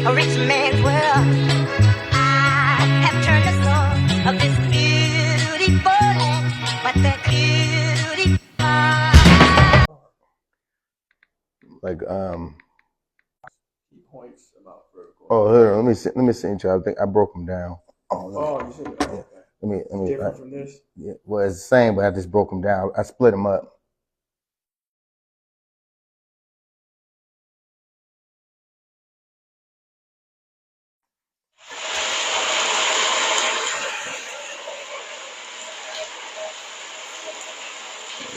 a rich man's world. I have turned the soul of this beautiful land, but that beauty. Like points about vertical. Oh, here, let me send you. I think I broke them down. Oh, you said that. Yeah. Let me. Different from this. Yeah. Well, it's the same, but I just broke them down. I split them up.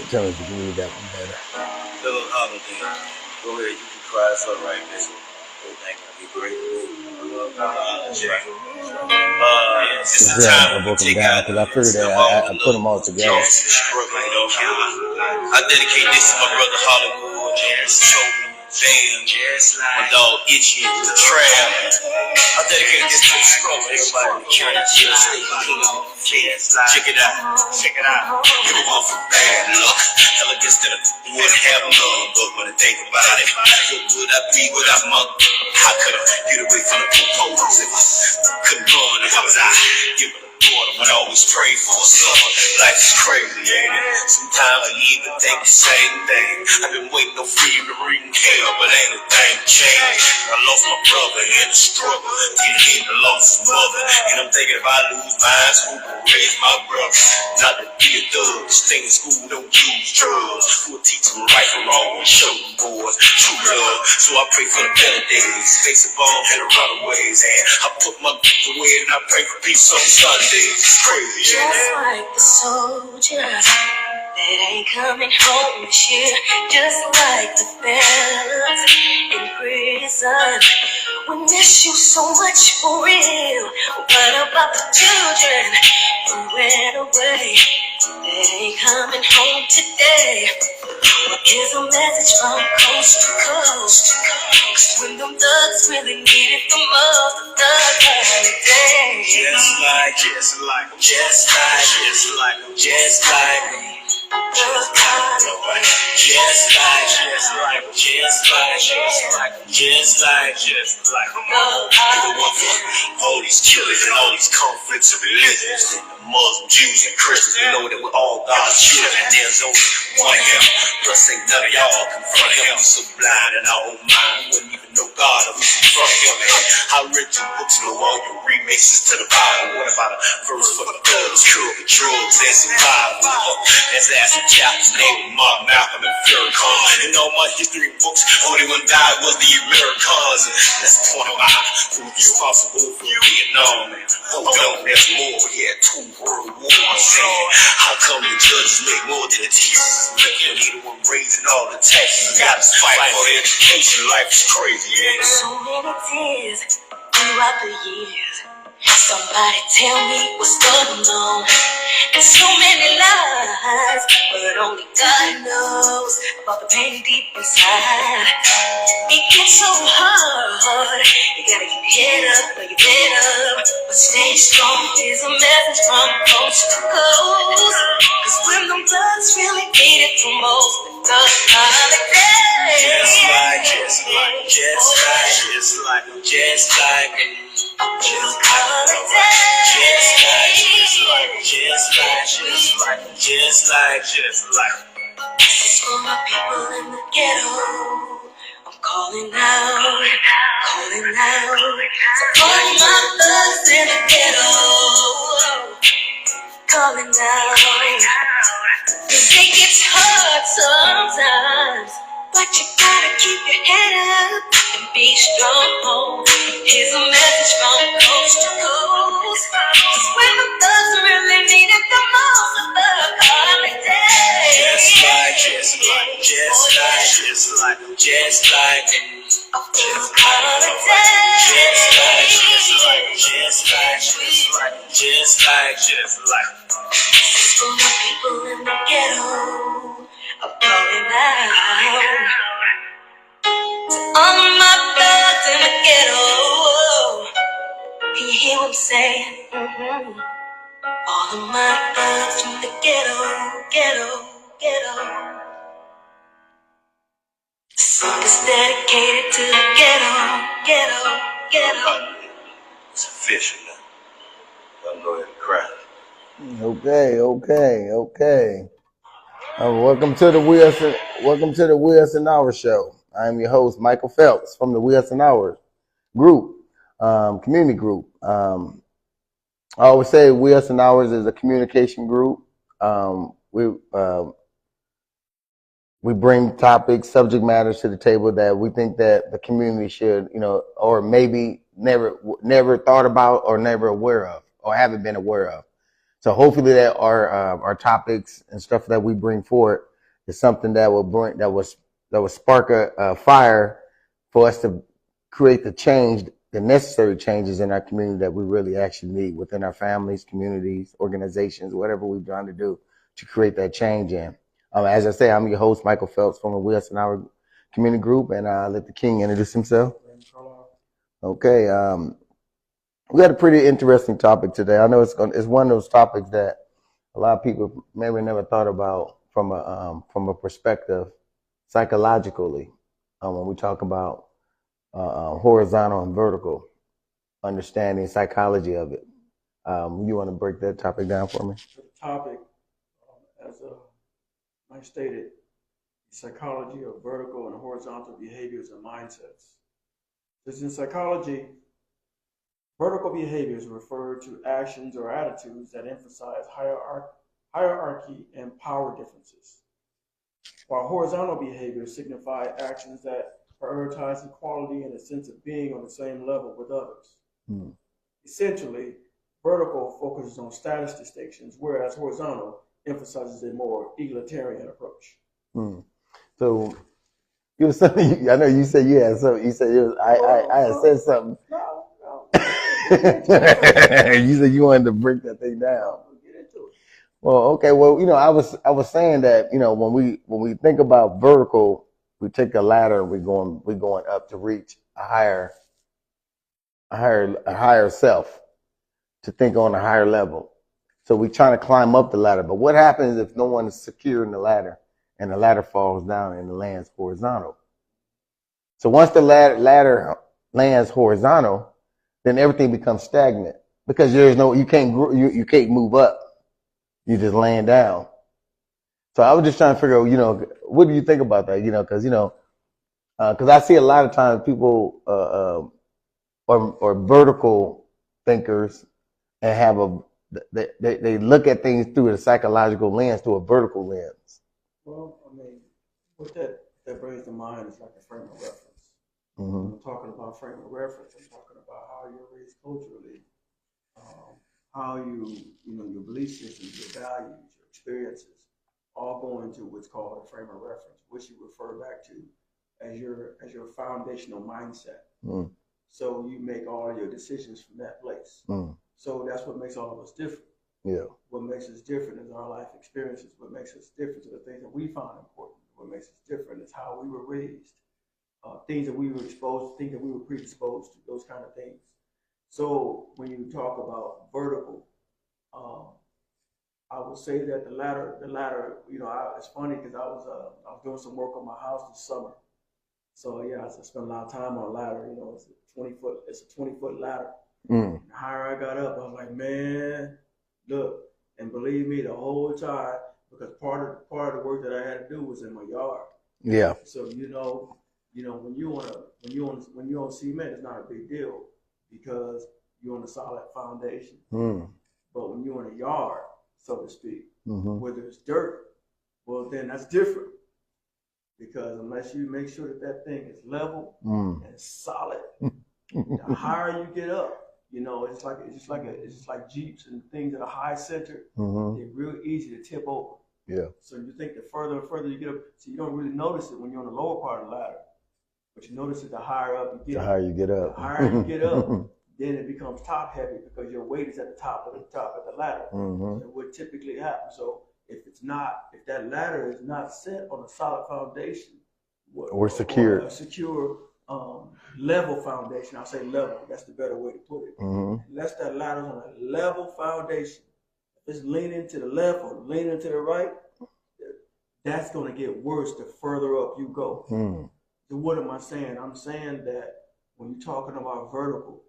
Tell me if you can read that one better. Little holiday. Go ahead, you can cry. It's all right, man. Everything will be great. This is the time I broke them down because I figured that I put them all together. I dedicate this to my brother Hollywood. So damn, my dog Itchy in the trap. I dedicate this to the struggle. Everybody in the county jail, stay clean. Check it out. Check it out. You want for bad luck. Hell against that I wouldn't have none. But when I think about it, how would I be without mother? How could I get away from the proposals if I couldn't run? How was I giving a daughter when I always pray for a son? Life is crazy, ain't it? Sometimes I even think the same thing. I've been waiting no freedom to reading hell, but ain't a thing changed. I lost my brother in the struggle. Didn't hit and lost his mother. And I'm thinking if I lose mine, who will raise my brother? Not to be a thug. Stay in school, don't use drugs. Who will teach them right from wrong and show them boys true love? So I pray for the better days. Face the ball and the runaways. And I put my group away and I pray for peace on Sundays. It's crazy, just like the soldiers that ain't coming home this year, just like the fellas in prison. We miss you so much for real. What about the children who went away? They ain't coming home today. What is a message from coast to coast? 'Cause when them thugs really need it the most, the thug holiday. Just like me. Just like me. All these killers and all these conflicts of religions, and the Muslims, Jews, and Christians. We know that we're all God's children. There's only one him. Plus, ain't none of y'all confront him. I'm so blind in our own mind, wouldn't even know God or who's in front of him. And I read your books, know all your remixes to the Bible. What about a verse for the thugs, curve the drugs, and survival? Let's ask the chapter's name, Mark, Malcolm, and Farrakhan. In all my history books, only one died was the Americans. And that's the point about who's responsible for Vietnam. And hold on, there's more. We had 2 world wars. And how come the judges make more than the teachers? Making he the one raising all the taxes. Got us fight for education. Life is crazy, ain't it? So many tears throughout the years. Somebody tell me what's going on. And so many lies, but only God knows about the pain deep inside. It gets so hard. You gotta keep your head up, put your head up, but stay strong. Is a message from coast to coast. 'Cause when them thugs really need it the most, the holiday. Just like me. This is for my people in the ghetto. I'm calling out, supporting my thugs in the ghetto. Calling out, 'cause it gets hard sometimes, but you gotta keep your head up and be strong. Here's a message from coast to coast. 'Cause when the thugs really need it the most, the holiday. Just like me. For my people in the ghetto, I'm calling out to all of my thugs in the ghetto. Can you hear what I'm saying? All of my thugs from the ghetto. The song is dedicated to the ghetto. Get up. It's official now. Y'all go ahead and cry. Okay. Welcome to the Wheels and Hours show. I'm your host, Michael Phelps from the Wheels and Hours group, community group. I always say Wheels and Hours is a communication group. We bring topics, subject matters to the table that we think that the community should, or maybe never thought about or never aware of or haven't been aware of. So hopefully that our topics and stuff that we bring forward is something that will spark a fire for us to create the necessary changes in our community that we really actually need within our families, communities, organizations, whatever we're trying to do to create that change in. As I say, I'm your host, Michael Phelps from the Wheels and Hours community group, and let the King introduce himself. Okay. We had a pretty interesting topic today. I know it's one of those topics that a lot of people maybe never thought about from a perspective psychologically when we talk about horizontal and vertical understanding, psychology of it. You want to break that topic down for me? The topic, as I stated, psychology of vertical and horizontal behaviors and mindsets. Because in psychology, vertical behaviors refer to actions or attitudes that emphasize hierarchy and power differences, while horizontal behaviors signify actions that prioritize equality and a sense of being on the same level with others. Essentially, vertical focuses on status distinctions, whereas horizontal emphasizes a more egalitarian approach. So, you was something. I know you said you had something. You said I had said something. No. You said you wanted to break that thing down. Get into it. Well, okay. Well, I was saying that when we think about vertical, we take a ladder. We're going up to reach a higher self, to think on a higher level. So we're trying to climb up the ladder. But what happens if no one is secure in the ladder and the ladder falls down and it lands horizontal? So once the ladder lands horizontal, then everything becomes stagnant because you can't move up. You just laying down. So I was just trying to figure out, what do you think about that? Because I see a lot of times people or vertical thinkers and have they look at things through a psychological lens, through a vertical lens. Well, I mean, what that brings to mind is like a frame of reference. Mm-hmm. I'm talking about frame of reference. I'm talking about how you're raised culturally, how your belief systems, your values, your experiences, all go into what's called a frame of reference, which you refer back to as your foundational mindset. Mm. So you make all your decisions from that place. So that's what makes all of us different. Yeah. What makes us different is our life experiences. What makes us different is the things that we find important. What makes us different is how we were raised, things that we were exposed to, things that we were predisposed to, those kind of things. So when you talk about vertical, I would say that the ladder, it's funny because I was doing some work on my house this summer. So yeah, I spent a lot of time on a ladder. It's a 20-foot ladder. The higher I got up, I was like, man, look, and believe me, the whole time, because part of the work that I had to do was in my yard. Yeah. So when you on cement, it's not a big deal because you're on a solid foundation. But when you're in a yard, so to speak, where there's dirt, well then that's different. Because unless you make sure that thing is level and solid, the higher you get up, it's just like Jeeps and things that are high centered. They're real easy to tip over. Yeah. So you think the further and further you get up, so you don't really notice it when you're on the lower part of the ladder, but you notice it the higher up you get. The higher you get up. The higher you get up, then it becomes top heavy because your weight is at the top of the ladder. And what typically happens, so if that ladder is not set on a solid foundation, or secure, a secure level foundation, I'll say level, that's the better way to put it. Unless that ladder's on a level foundation, if it's leaning to the left or leaning to the right, that's going to get worse the further up you go. So what am I saying? I'm saying that when you're talking about vertical,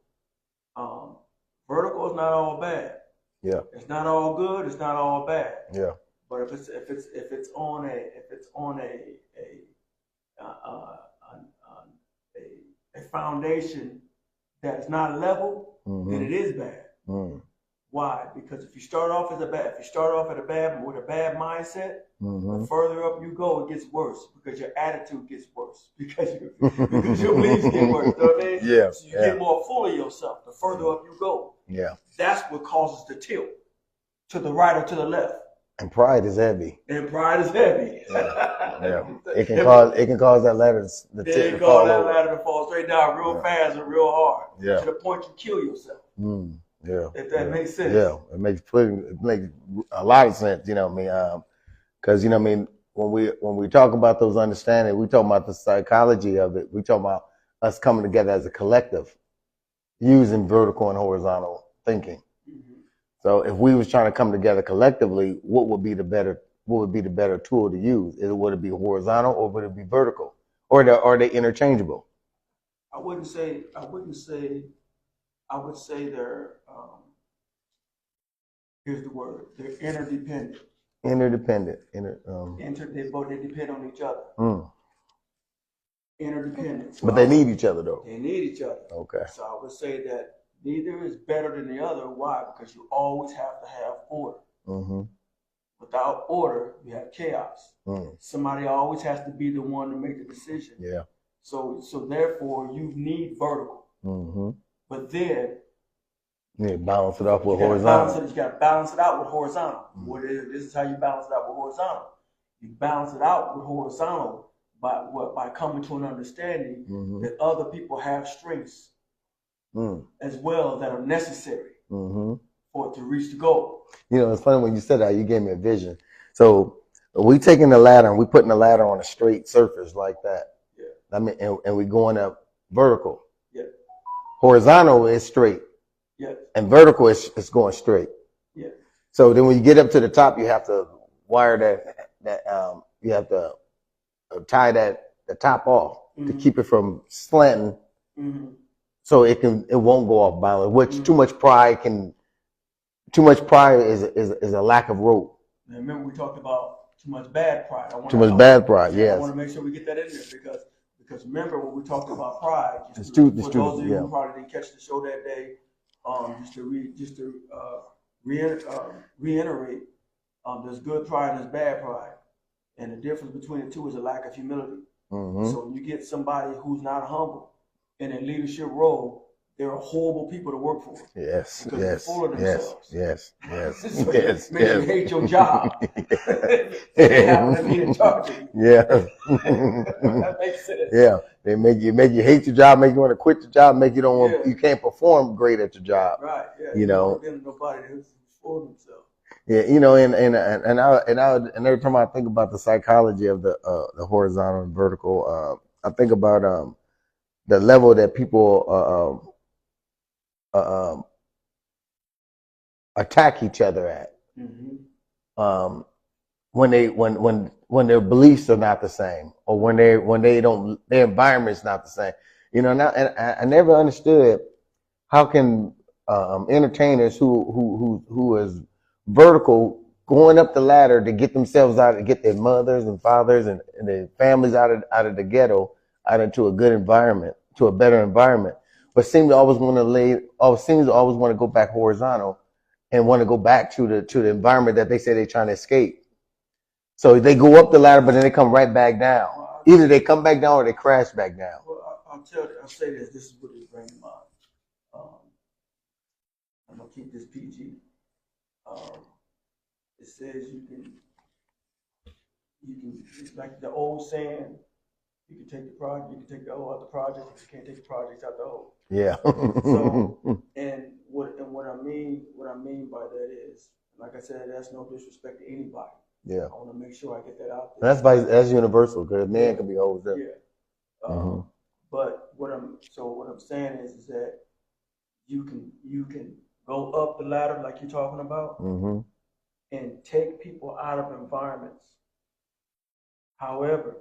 vertical is not all bad. Yeah. It's not all good. It's not all bad. Yeah. But if it's on a foundation that's not level, then it is bad. Why? Because if you start off with a bad mindset, the further up you go, it gets worse because your attitude gets worse because your beliefs get worse. You know what I mean? Yeah. So you get more full of yourself. The further up you go, that's what causes the tilt to the right or to the left. And pride is heavy. Yeah. It can cause that ladder to fall over. That ladder to fall straight down real fast and real hard. Yeah. To the point you kill yourself. Yeah. If that makes sense. Yeah, it makes a lot of sense. You know what I mean? Because you know what I mean, when we talk about those understandings, we talk about the psychology of it. We talk about us coming together as a collective, using vertical and horizontal thinking. So if we was trying to come together collectively, what would be the better tool to use? Would it be horizontal or would it be vertical? Or are they interchangeable? I would say they're here's the word. They're interdependent. Interdependent. They depend on each other. Interdependent. So but they need each other though. They need each other. Okay. So I would say that neither is better than the other. Why? Because you always have to have order. Without order, you have chaos. Somebody always has to be the one to make the decision. Yeah. So therefore, you need vertical. But then balance it off with horizontal. You got to balance it out with horizontal. This is how you balance it out with horizontal. You balance it out with horizontal by coming to an understanding that other people have strengths as well that are necessary for it to reach the goal. You know, it's funny when you said that, you gave me a vision. So we taking the ladder and we putting the ladder on a straight surface like that. Yeah. I mean, and we going up vertical. Yeah. Horizontal is straight. Yeah. And vertical is going straight. Yeah. So then when you get up to the top, you have to wire that you have to tie the top off to keep it from slanting. So it won't go off balance. Which too much pride is a lack of rope. Now remember we talked about too much bad pride. Yes. I want to make sure we get that in there because remember when we talked about pride. For those of you who probably didn't catch the show that day, just to reiterate, there's good pride and there's bad pride, and the difference between the two is a lack of humility. So when you get somebody who's not humble in a leadership role, they're horrible people to work for. Yes. Because they're full of themselves. Yes. So you hate your job. They happen to be in charge of you. Yeah. That makes sense. Yeah. They make you hate your job, make you want to quit your job, make you don't want you can't perform great at your job. Right. Yeah. You know. Nobody who's full of themselves. Yeah, you know, and every time I think about the psychology of the horizontal and vertical, I think about the level that people attack each other at when their beliefs are not the same, or when their environment's not the same. You know, now and I never understood how can entertainers who is vertical going up the ladder to get themselves out, to get their mothers and fathers and their families out of the ghetto, out into a good environment, to a better environment, but seem to always want to go back horizontal and want to go back to the environment that they say they're trying to escape. So they go up the ladder, but then they come right back down. Either they come back down or they crash back down. Well, I'll say this. This is what it brings to mind. I'm gonna keep this PG. It says you can, it's like the old saying, you can take the project, you can take the old out the project, but you can't take the projects out the old. Yeah. So, and what I mean by that is, like I said, that's no disrespect to anybody. Yeah. I want to make sure I get that out there. That's universal, because a man can be old. Yeah. But what I'm saying is that you can go up the ladder like you're talking about and take people out of environments. However,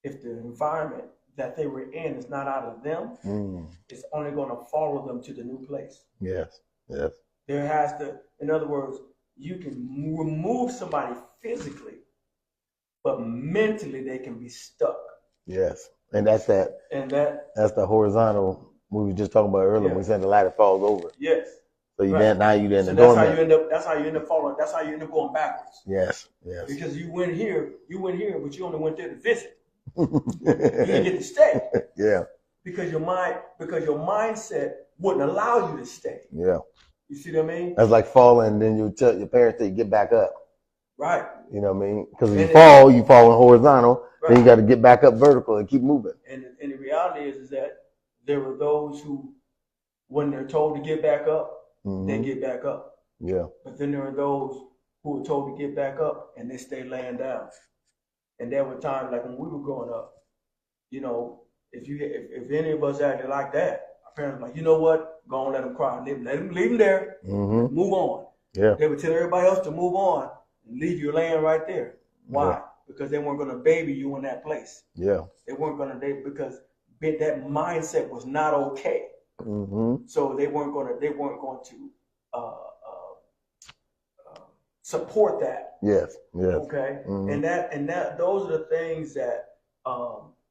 if the environment that they were in is not out of them, it's only going to follow them to the new place. Yes. Yes. There has to, in other words, you can remove somebody physically, but mentally they can be stuck. Yes. And that's that. And that's the horizontal we were just talking about earlier. Yeah. We said the ladder falls over. Yes. So you Right. then now you then So the that's doormat. how you end up. That's how you end up falling. That's how you end up going backwards. Yes. Yes. Because you went here, but you only went there to visit. You didn't get to stay. Yeah. Because your mindset wouldn't allow you to stay. Yeah. You see what I mean? That's like falling, then you tell your parents that you get back up. Right. You know what I mean? Because if you fall in horizontal, right, then you got to get back up vertical and keep moving. And the reality is that there were those who, when they're told to get back up, they get back up. Yeah. But then there are those who were told to get back up and they stay laying down. And there were times like when we were growing up, you know, if any of us acted like that, our parents were like, you know what? Go on, let them cry. Leave them there. Move on. Yeah. They would tell everybody else to move on and leave you laying right there. Why? Yeah. Because they weren't going to baby you in that place. Yeah. They weren't going to because that mindset was not okay. So they weren't going to support that. Yes. Yes. Okay. And that those are the things that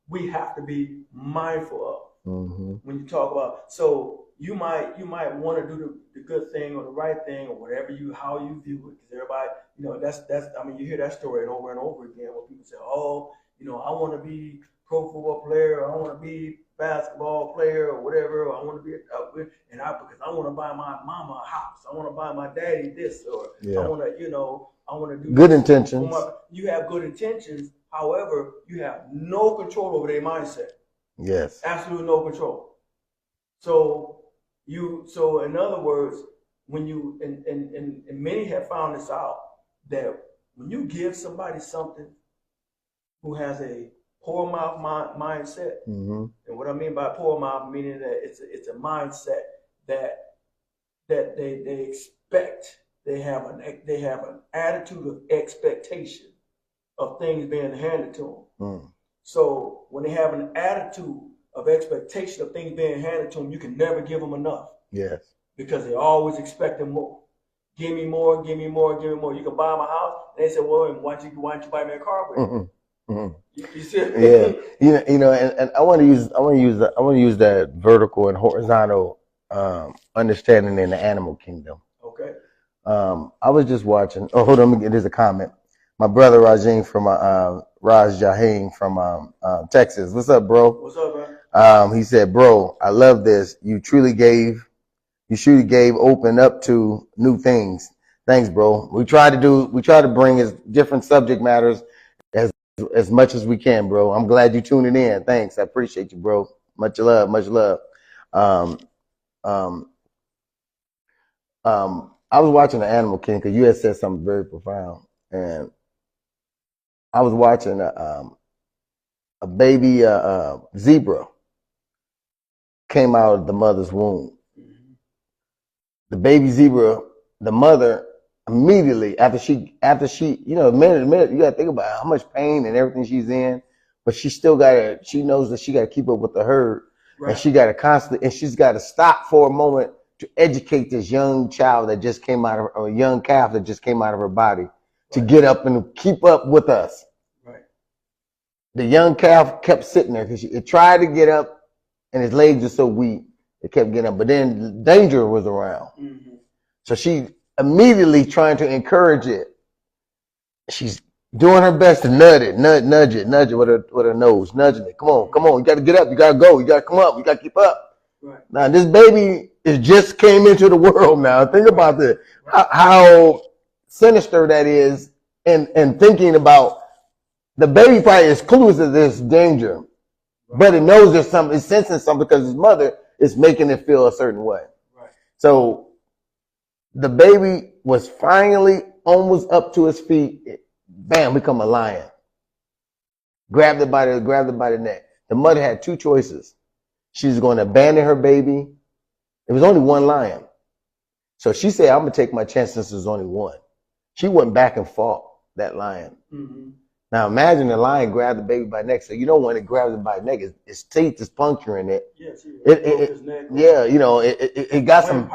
we have to be mindful of when you talk about. So you might want to do the good thing or the right thing or whatever how you view it, because everybody, you know, that's I mean, you hear that story over and over again where people say, oh, you know, I want to be pro football player, or I want to be basketball player or whatever, or I want to be because I want to buy my mama a house, I want to buy my daddy this, or I want to, you know, I want to do good intentions. You have good intentions, however, you have no control over their mindset. Yes, absolutely no control. So in other words, when you and many have found this out, that when you give somebody something who has a poor mouth mindset, and what I mean by poor mouth, meaning that it's a mindset that they expect, they have an attitude of expectation of things being handed to them. So when they have an attitude of expectation of things being handed to them, you can never give them enough. Yes. Because they always expecting more. Give me more, give me more, give me more. You can buy them a house. And they say, well, why don't you buy me a car with it? You see? Yeah. You know, and I want to use that vertical and horizontal understanding in the animal kingdom. Okay. I was just watching. Oh, hold on. There's a comment. My brother Raj Jaheem from Texas. What's up, bro? What's up, man? He said, bro, I love this. You truly gave open up to new things. Thanks, bro. We try to bring as different subject matters as much as we can, bro. I'm glad you tuning in. Thanks. I appreciate you, bro. Much love, much love. I was watching the Animal Kingdom because you had said something very profound, and I was watching a baby zebra came out of the mother's womb. The baby zebra, the mother immediately after she, you know, a minute, you got to think about how much pain and everything she's in, but she knows that she got to keep up with the herd, right. And she got to and she's got to stop for a moment to educate this young child that just came out of or a young calf that just came out of her body, right, to get up and keep up with us. Right. The young calf kept sitting there because it tried to get up, and his legs are so weak, it kept getting up. But then danger was around, so she immediately trying to encourage it. She's doing her best to nudge it with her nose, nudging it. Come on, you got to get up, you got to go, you got to come up, you got to keep up. Right. Now this baby just came into the world now. Think about this, how sinister that is, and thinking about the baby probably is clueless to this danger, right, but it knows there's something, it's sensing something because his mother is making it feel a certain way. Right. So the baby was finally almost up to his feet. Bam, become a lion. Grabbed it by the neck. The mother had two choices. She's going to abandon her baby. There was only one lion. So she said, I'm going to take my chance since there's only one. She went back and fought that lion. Now imagine the lion grabbed the baby by the neck. So you know when it grabs it by the neck, its teeth is puncturing it. Yes, It yeah, you know, it got some.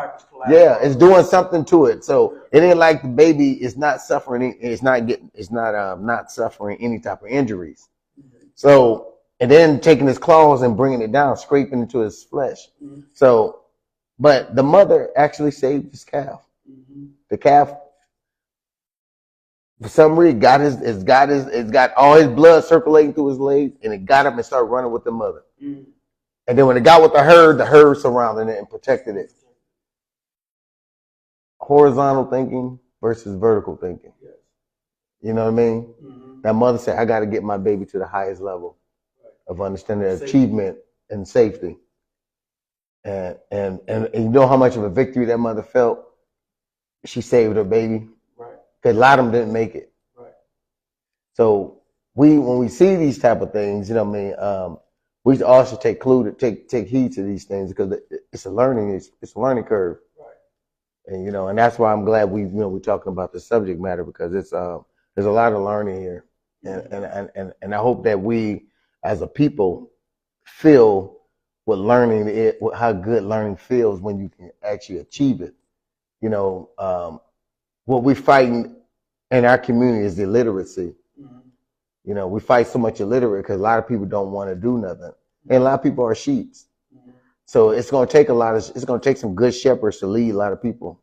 Yeah, it's doing something to it. So it ain't like the baby is not suffering. It's not suffering any type of injuries. So and then taking his claws and bringing it down, scraping into his flesh. So, but the mother actually saved his calf. The calf, for some reason, it's got all his blood circulating through his legs, and it got up and started running with the mother. And then when it got with the herd surrounded it and protected it. Horizontal thinking versus vertical thinking. You know what I mean? That mother said, I got to get my baby to the highest level of understanding achievement and safety. And you know how much of a victory that mother felt? She saved her baby. Because a lot of them didn't make it. So when we see these type of things, you know what I mean, we also take heed to these things because it's a learning curve. And you know, and that's why I'm glad we're talking about the subject matter because it's there's a lot of learning here. And I hope that we as a people feel what learning is, how good learning feels when you can actually achieve it. You know, what we're fighting in our community is illiteracy. You know, we fight so much illiterate because a lot of people don't want to do nothing. And a lot of people are sheeps. So it's going to take some good shepherds to lead a lot of people,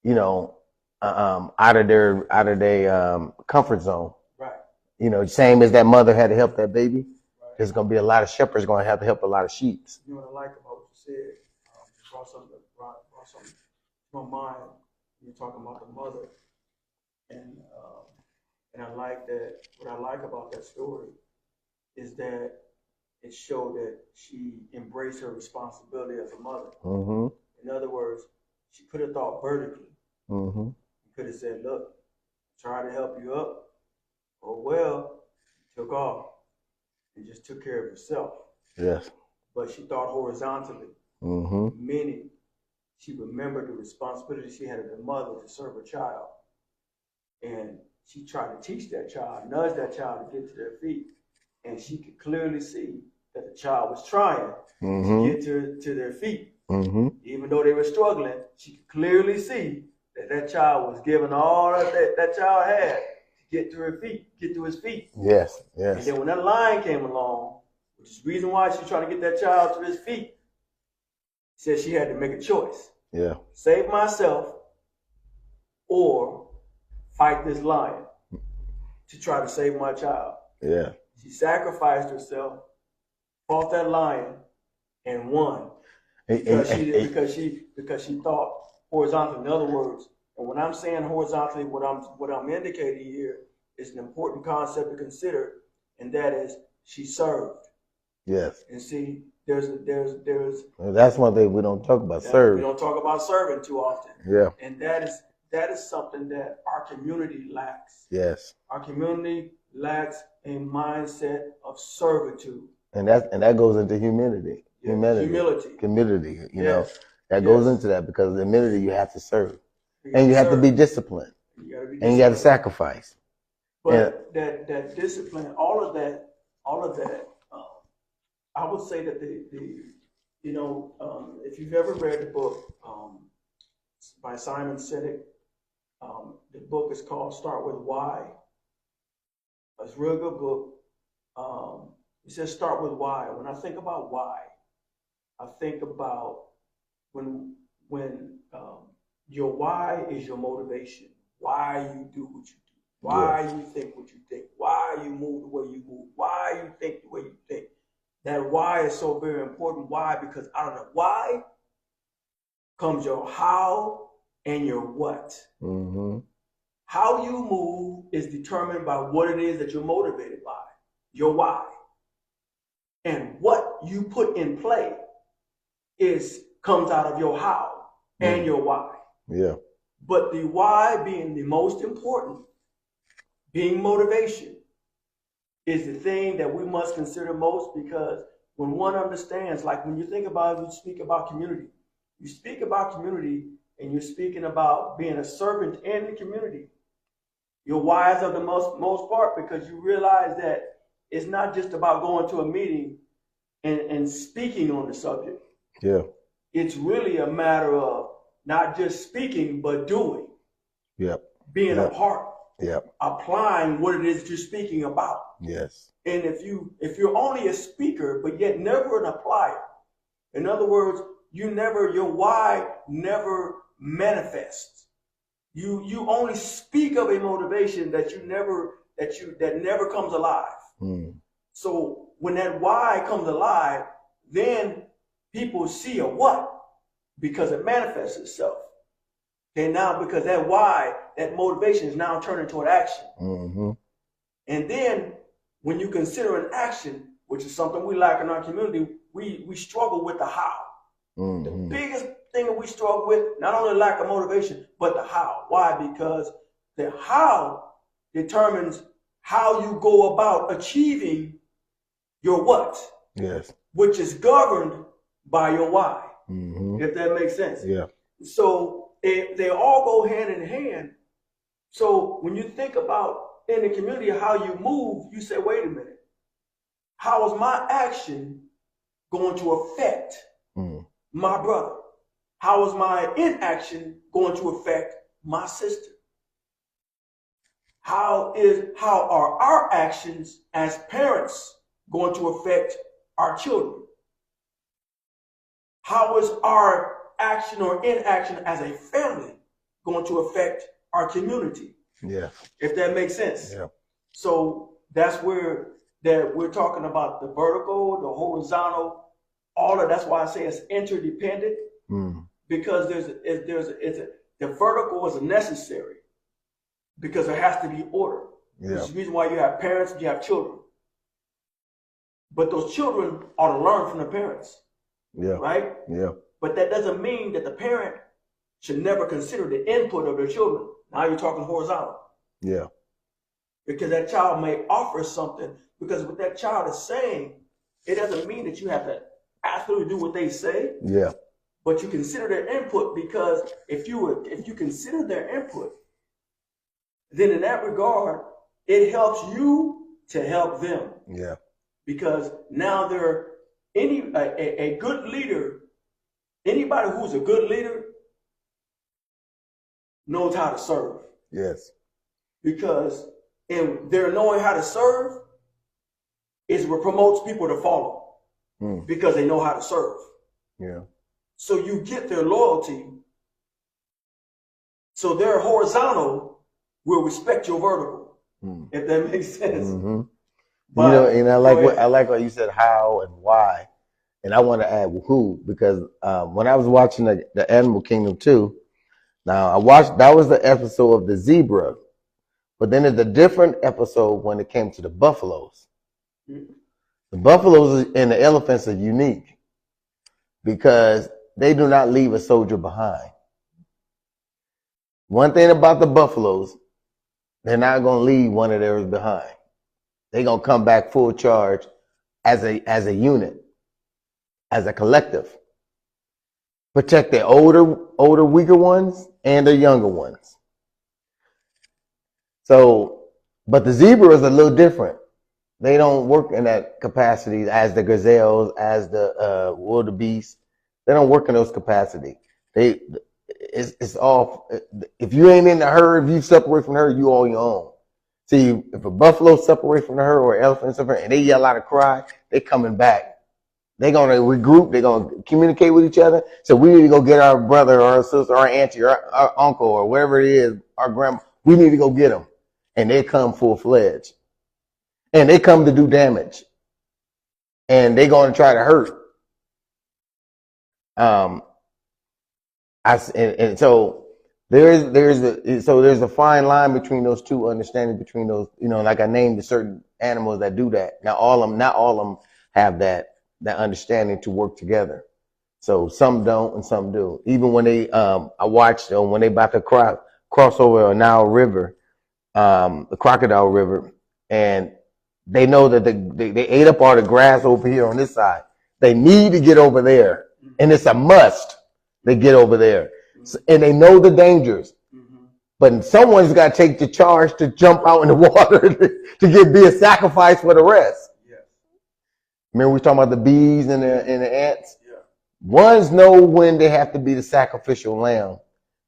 you know, out of their comfort zone. You know, same as that mother had to help that baby. There's going to be a lot of shepherds going to have to help a lot of sheep. You know what I like about what you said? Brought something to my mind. You're talking about the mother, and I like that. What I like about that story is that it showed that she embraced her responsibility as a mother. In other words, she could have thought vertically. You could have said, "Look, try to help you up." Oh well, took off and just took care of herself. Yes. But she thought horizontally, meaning she remembered the responsibility she had as a mother to serve her child. And she tried to teach that child, nudge that child to get to their feet. And she could clearly see that the child was trying to get to their feet. Even though they were struggling, she could clearly see that child was giving all that child had to get to his feet. Yes. And then when that lion came along, which is the reason why she's trying to get that child to his feet, she said she had to make a choice. Yeah. Save myself or fight this lion to try to save my child. Yeah. She sacrificed herself, fought that lion, and won. Because she thought horizontally. In other words, and when I'm saying horizontally, what I'm indicating here is an important concept to consider, and that is she served. Yes. And see, there's that's one thing we don't talk about. Serve. We don't talk about serving too often. Yeah. And that is something that our community lacks. Yes. Our community lacks a mindset of servitude. And that goes into humility. Humility. You know, that goes into that because the humility you have to serve. And you have to be disciplined. And you have to sacrifice. But that discipline, all of that, I would say that if you've ever read the book by Simon Sinek, the book is called Start With Why. It's a real good book. It says start with why. When I think about why, I think about when your why is your motivation. Why you do what you do. Why you think what you think. Why you move the way you move. Why you think the way you think. That why is so very important. Why? Because out of the why comes your how and your what. How you move is determined by what it is that you're motivated by. Your why. And what you put in play comes out of your how and your why. Yeah. But the why being the most important, being motivation, is the thing that we must consider most, because when one understands, like when you think about it, you speak about community. You speak about community and you're speaking about being a servant in the community. You're wise of the most part because you realize that it's not just about going to a meeting and speaking on the subject. Yeah. It's really a matter of not just speaking, but doing. Yep. Being a part. Yep. Applying what it is that you're speaking about. Yes. And if you're only a speaker, but yet never an applier, in other words, your why never manifests. You only speak of a motivation that never comes alive. Mm. So when that why comes alive, then people see a what because it manifests itself. Okay, now because that why, that motivation is now turning toward action. Mm-hmm. And then when you consider an action, which is something we lack in our community, we struggle with the how. Mm-hmm. The biggest thing that we struggle with, not only lack of motivation, but the how. Why? Because the how determines how you go about achieving your what. Yes. Which is governed by your why. Mm-hmm. If that makes sense. Yeah. So they all go hand in hand. So when you think about in the community how you move, you say, wait a minute. How is my action going to affect my brother? How is my inaction going to affect my sister? How are our actions as parents going to affect our children? How is our action or inaction as a family going to affect our community? Yeah. If that makes sense. Yeah. So that's where that we're talking about the vertical, the horizontal, all of that's why I say it's interdependent. Because the vertical is necessary because there has to be order. Yeah. Which is the reason why you have parents and you have children. But those children ought to learn from the parents. Yeah. Right? Yeah. But that doesn't mean that the parent should never consider the input of their children. Now you're talking horizontal. Yeah. Because that child may offer something, because what that child is saying, it doesn't mean that you have to absolutely do what they say. Yeah. But you consider their input, because if you consider their input, then in that regard, it helps you to help them. Yeah. Because now they're a good leader, anybody who's a good leader knows how to serve. Yes. Because in their knowing how to serve is what promotes people to follow. Because they know how to serve. Yeah. So you get their loyalty. So their horizontal will respect your vertical. If that makes sense. Mm-hmm. But, and I like what you said, how and why. And I want to add who, because when I was watching the Animal Kingdom 2, now that was the episode of the zebra, but then there's a different episode when it came to the buffaloes. The buffaloes and the elephants are unique because they do not leave a soldier behind. One thing about the buffaloes, they're not going to leave one of theirs behind. They're going to come back full charge as a unit, as a collective. Protect the older, weaker ones and the younger ones. So, but the zebra is a little different. They don't work in that capacity as the gazelles, as the wildebeest. They don't work in those capacity. It's all, if you ain't in the herd, if you separate from the herd, you on your own. See, if a buffalo separate from the herd or an elephant separate, and they yell out a cry, they coming back. They're going to regroup. They're going to communicate with each other. So we need to go get our brother or our sister or our auntie or our uncle or whatever it is, our grandma. We need to go get them. And they come full-fledged. And they come to do damage. And they're going to try to hurt. So there's a fine line between those two, understanding between those, like I named the certain animals that do that. Now not all of them have that understanding to work together. So some don't and some do. Even when they, I watched when they about to cross over a Nile River, the Crocodile River, and they know that they ate up all the grass over here on this side. They need to get over there, and it's a must. They get over there, and they know the dangers. But someone's got to take the charge to jump out in the water to be a sacrifice for the rest. Yes. Remember we were talking about the bees and the ants? Yeah. Ones know when they have to be the sacrificial lamb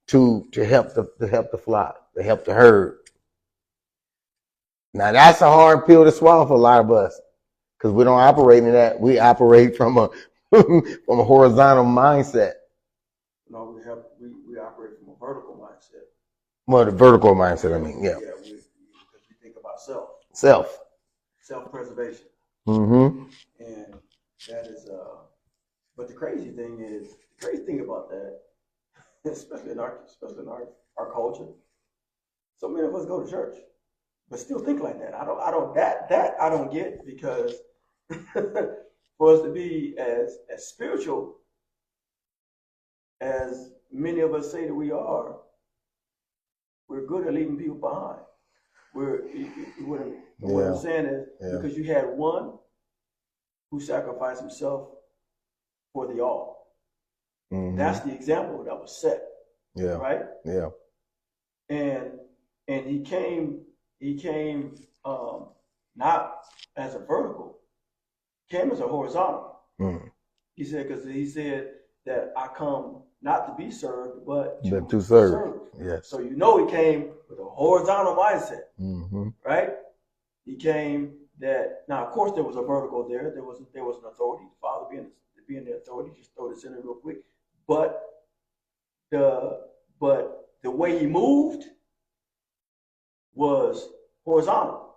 to help the flock, to help the herd. Now that's a hard pill to swallow for a lot of us, because we don't operate in that. We operate from a from a horizontal mindset. No, we operate from a vertical mindset. Well, the vertical mindset, I mean, yeah. Yeah, because we think about self-preservation. Mm-hmm. And that is, but the crazy thing about that, especially in our culture, so many of us go to church, but still think like that. I don't get, because for us to be as spiritual as many of us say that we are, we're good at leaving people behind. What I'm saying is, because you had one who sacrificed himself for the all. Mm-hmm. That's the example that was set. Yeah. Right? Yeah. And he came not as a vertical, came as a horizontal. Mm. He said that I come not to be served, but to serve. Yes. So he came with a horizontal mindset. Mm-hmm. Right? He came that, now of course there was a vertical there. There was an authority, the Father being the authority. Just throw this in there real quick. But the way he moved was horizontal.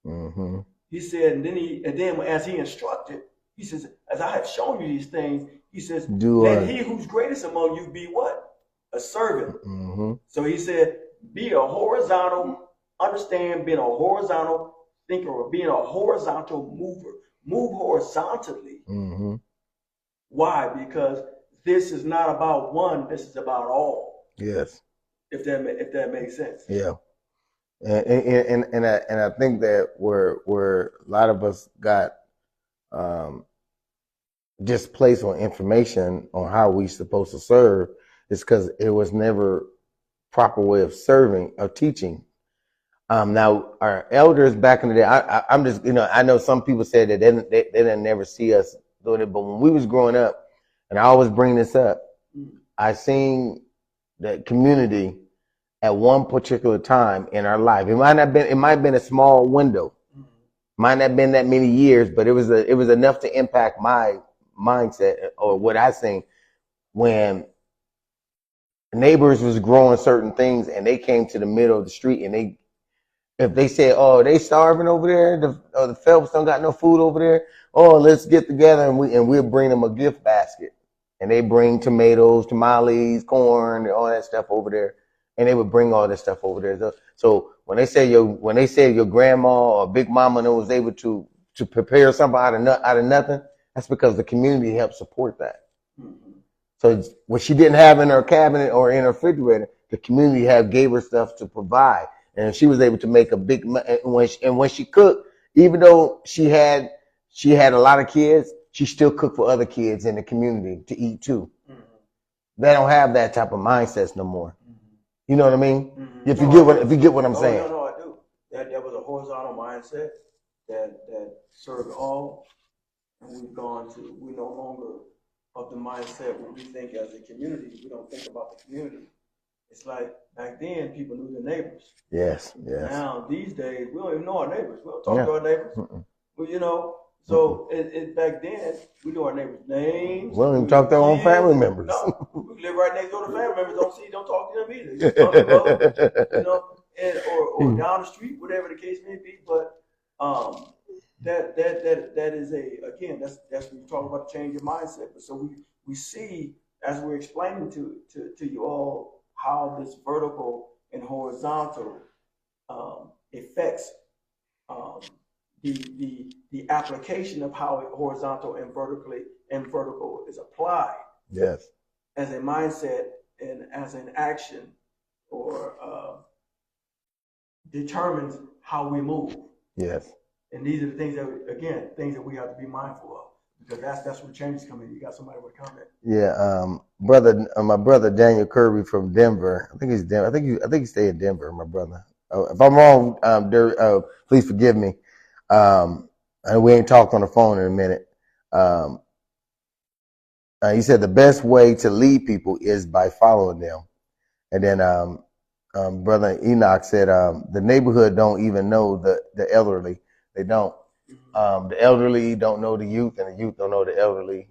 Mm-hmm. He said, and then as he instructed, he says, as I have shown you these things, he says, let he who's greatest among you be what? A servant. Mm-hmm. So he said, be a horizontal, understand being a horizontal thinker, or being a horizontal mover. Move horizontally. Mm-hmm. Why? Because this is not about one, this is about all. Yes. If that makes sense. Yeah. And I think that where a lot of us got displaced on information on how we supposed to serve is because it was never proper way of serving or teaching. Now our elders back in the day, I'm just, I know some people said that they didn't never see us doing it, but when we was growing up, and I always bring this up, I seen that community at one particular time in our life. It might have been a small window, might not have been that many years, but it was enough to impact my mindset or what I seen when neighbors was growing certain things and they came to the middle of the street, and if they said, oh, they starving over there, the Phelps don't got no food over there, oh, let's get together and we'll bring them a gift basket. And they bring tomatoes, tamales, corn, all that stuff over there. And they would bring all that stuff over there. So when they say your grandma or big mama was able to prepare something out of nothing, that's because the community helped support that. Mm-hmm. So what she didn't have in her cabinet or in her refrigerator, the community gave her stuff to provide. And she was able to make a big, and when she cooked, even though she had a lot of kids, she still cooked for other kids in the community to eat too. Mm-hmm. They don't have that type of mindsets no more. Mm-hmm. You know what I mean? Mm-hmm. If you get what I'm saying. No, I do. That was a horizontal mindset that served all, and we no longer of the mindset when we think as a community. We don't think about the community. It's like back then, people knew their neighbors. Yes. Now, these days, we don't even know our neighbors. We don't talk to our neighbors. Mm-mm. Well, so back then, we knew our neighbors' names. We don't even talk to our own family members. No, we live right next door to family members. Don't talk to them either. Just brother, or down the street, whatever the case may be. But that is that's when you talk about changing mindset. But so we see, as we're explaining to you all, how this vertical and horizontal affects the application of how horizontal and vertical is applied. Yes. As a mindset and as an action, or determines how we move. Yes. And these are the things that we have to be mindful of. Because that's where change is coming. You got somebody with a comment. Yeah, my brother Daniel Kirby from Denver. I think he's Denver. I think he stay in Denver. My brother. If I'm wrong, please forgive me. And we ain't talked on the phone in a minute. He said the best way to lead people is by following them. And then Brother Enoch said the neighborhood don't even know the elderly. They don't. The elderly don't know the youth, and the youth don't know the elderly.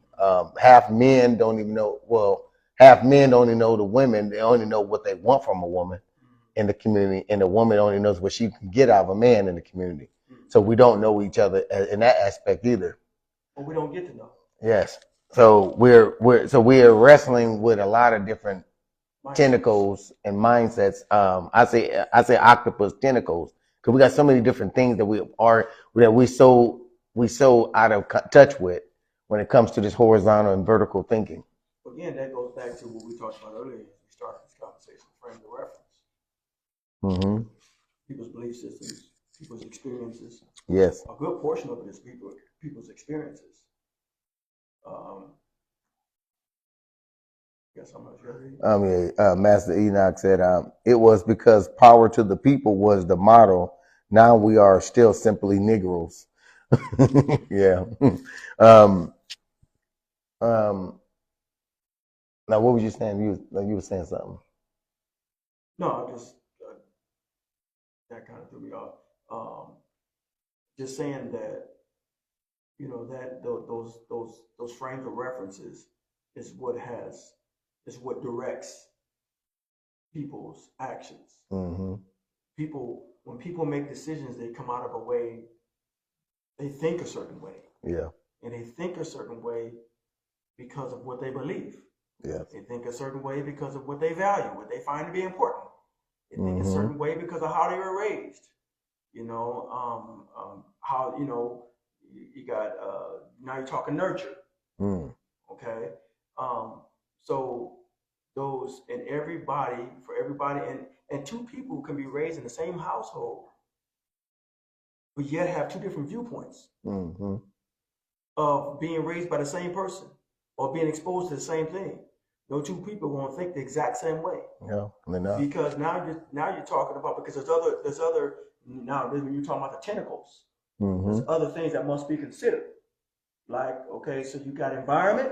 Half men don't even know. Well, half men only know the women. They only know what they want from a woman in the community, and the woman only knows what she can get out of a man in the community. So we don't know each other in that aspect either. But we don't get to know. Yes. So we're wrestling with a lot of different tentacles and mindsets. I say octopus tentacles because we got so many different things that we so out of touch with when it comes to this horizontal and vertical thinking. Again, that goes back to what we talked about earlier. We started this conversation, frame of reference. Mm-hmm. People's belief systems, people's experiences. Yes. A good portion of it is people's experiences. Guess how much Master Enoch said it was because power to the people was the model. Now we are still simply Negroes. Yeah. Now, what was you saying? You were saying something. No, I just that kind of threw me off. Just saying that that those frames of references is what directs people's actions. Mm-hmm. When people make decisions, they come out of a way. They think a certain way. Yeah. And they think a certain way because of what they believe. Yeah. They think a certain way because of what they value, what they find to be important. They think a certain way because of how they were raised. How you got now you're talking nurture. Okay. So those and everybody and two people can be raised in the same household, but yet have two different viewpoints of being raised by the same person or being exposed to the same thing. No two people won't think the exact same way. Yeah, they're not. Because now you're talking about because there's other now when you're talking about the tentacles, there's other things that must be considered. Like, okay, so you got environment,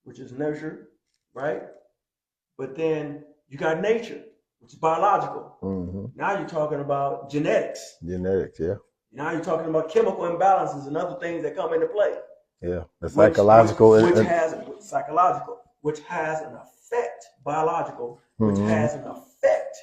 which is nurture, right? But then you got nature, which is biological. Now you're talking about genetics. Genetics, yeah. Now you're talking about chemical imbalances and other things that come into play. Yeah, the psychological. Which has an effect, biological, which has an effect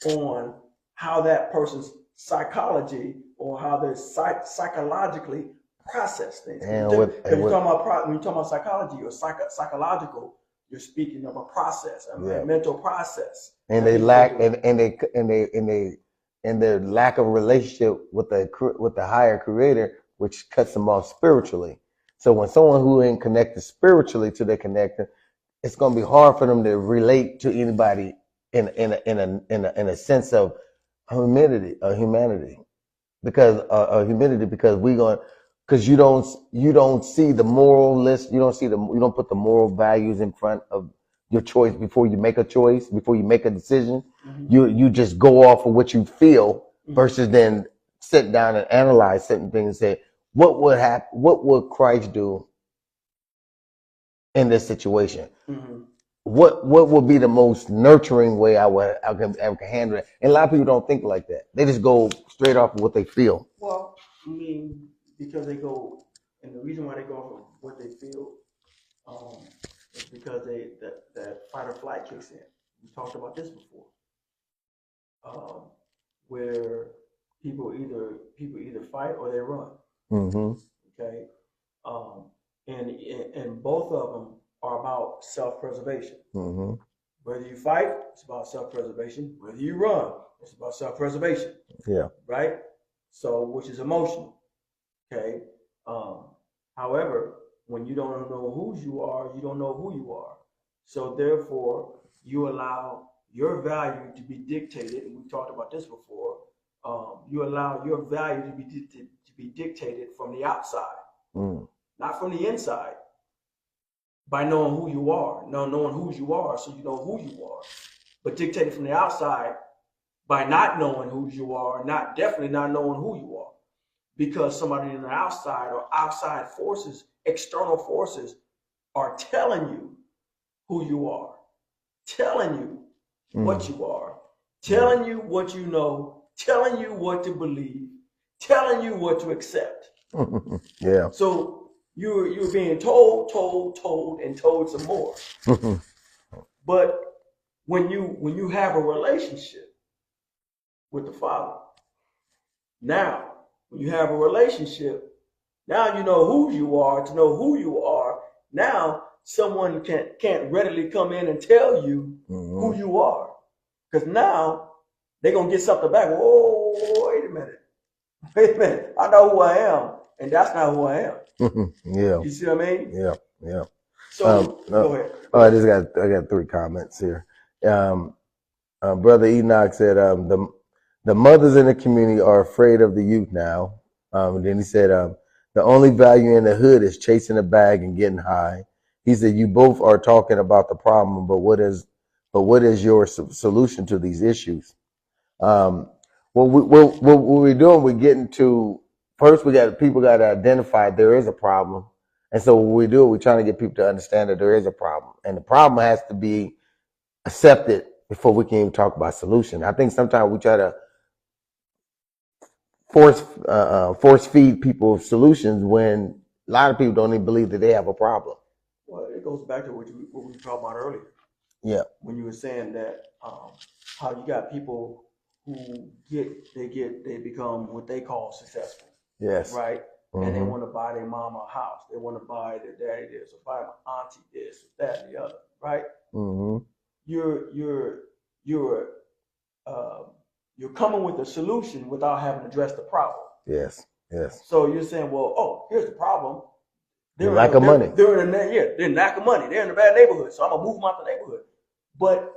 on how that person's psychology or how they psychologically process things. And when you're talking about psychology or psychological, you're speaking of a process, a mental process. And they lack and their lack of relationship with the higher creator, which cuts them off spiritually. So when someone who ain't connected spiritually to their connector, it's going to be hard for them to relate to anybody in a sense of humanity, because you don't see the moral list, you don't put the moral values in front of your choice before you make a choice, before you make a decision. You just go off of what you feel versus then sit down and analyze certain things and say, what would happen? What would Christ do in this situation? What would be the most nurturing way I can handle it? And a lot of people don't think like that. They just go straight off of what they feel. Well, I mean, because they go, and the reason why they go off of what they feel is because that fight or flight kicks in. We talked about this before, where people either fight or they run. Okay, and both of them are about self-preservation. Whether you fight, it's about self-preservation. Whether you run, it's about self-preservation. Yeah. Right? So, which is emotional. Okay. However, when you don't know whose you are, you don't know who you are. So therefore, you allow your value to be dictated, and we talked about this before. You allow your value to be dictated from the outside. not from the inside, by knowing who you are, knowing who you are, so you know who you are, but dictated from the outside by not knowing who you are, definitely not knowing who you are, because somebody in the outside or outside forces, external forces, are telling you who you are, telling you what you are, telling you what you know, telling you what to believe, telling you what to accept. Yeah. So you're being told, and told some more. But when you have a relationship with the Father, now when you have a relationship, now you know who you are. To know who you are, now someone can't readily come in and tell you who you are, because now they're gonna get something back. Oh, wait a minute, I know who I am, and that's not who I am. Yeah. You see what I mean? Yeah. Yeah. So go ahead. Oh, I got 3 comments here. Brother Enoch said the mothers in the community are afraid of the youth now. And then he said the only value in the hood is chasing a bag and getting high. He said you both are talking about the problem, but what is your solution to these issues? What we're doing, we're getting to first. People got to identify there is a problem, and so what we do, we're trying to get people to understand that there is a problem, and the problem has to be accepted before we can even talk about solution. I think sometimes we try to force feed people solutions when a lot of people don't even believe that they have a problem. Well, it goes back to what we were talking about earlier. Yeah. When you were saying that how you got people who they become what they call successful. Yes. Right. And they want to buy their mama a house. They want to buy their daddy this, or buy my auntie this, or that, and the other. Right. You're coming with a solution without having addressed the problem. Yes. Yes. So you're saying, well, oh, here's the problem. They're lack of money. They're lack of money. They're in a bad neighborhood, so I'm gonna move them out the neighborhood. But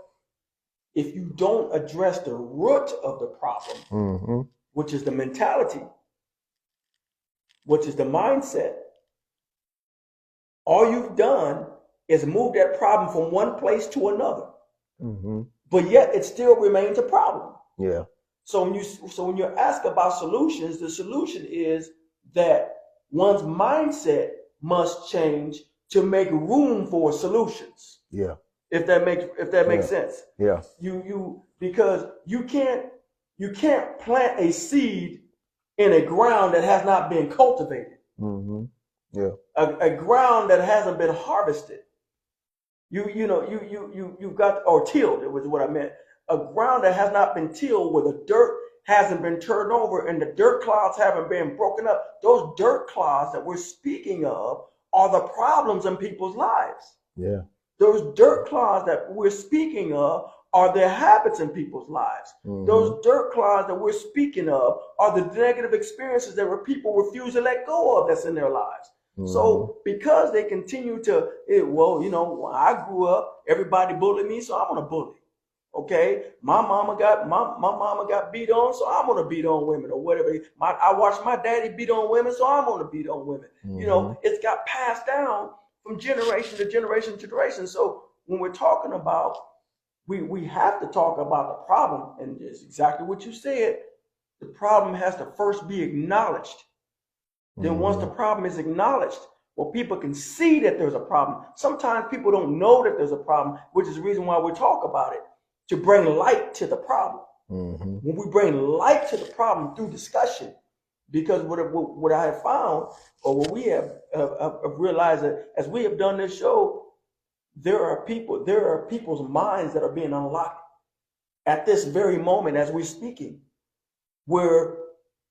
if you don't address the root of the problem, which is the mentality, which is the mindset, all you've done is move that problem from one place to another. But yet it still remains a problem. Yeah. So when you ask about solutions, the solution is that one's mindset must change to make room for solutions. Yeah. If that makes sense. Yeah. Because you can't plant a seed in a ground that has not been cultivated. Yeah. A ground that hasn't been harvested. You've got, or tilled, it was what I meant. A ground that has not been tilled, where the dirt hasn't been turned over and the dirt clods haven't been broken up. Those dirt clods that we're speaking of are the problems in people's lives. Yeah. Those dirt clods that we're speaking of are the habits in people's lives. Those dirt clods that we're speaking of are the negative experiences that people refuse to let go of that's in their lives. So because they continue to, when I grew up, everybody bullied me, so I'm gonna bully. Okay, my mama got beat on, so I'm gonna beat on women, or whatever. I watched my daddy beat on women, so I'm gonna beat on women. It's got passed down from generation to generation to generation. So when we're talking about, we have to talk about the problem, and it's exactly what you said. The problem has to first be acknowledged. Then once the problem is acknowledged, well, people can see that there's a problem. Sometimes people don't know that there's a problem, which is the reason why we talk about it, to bring light to the problem. When we bring light to the problem through discussion, because what I have found, or what we have realized, that as we have done this show, there are people's minds that are being unlocked at this very moment as we're speaking, where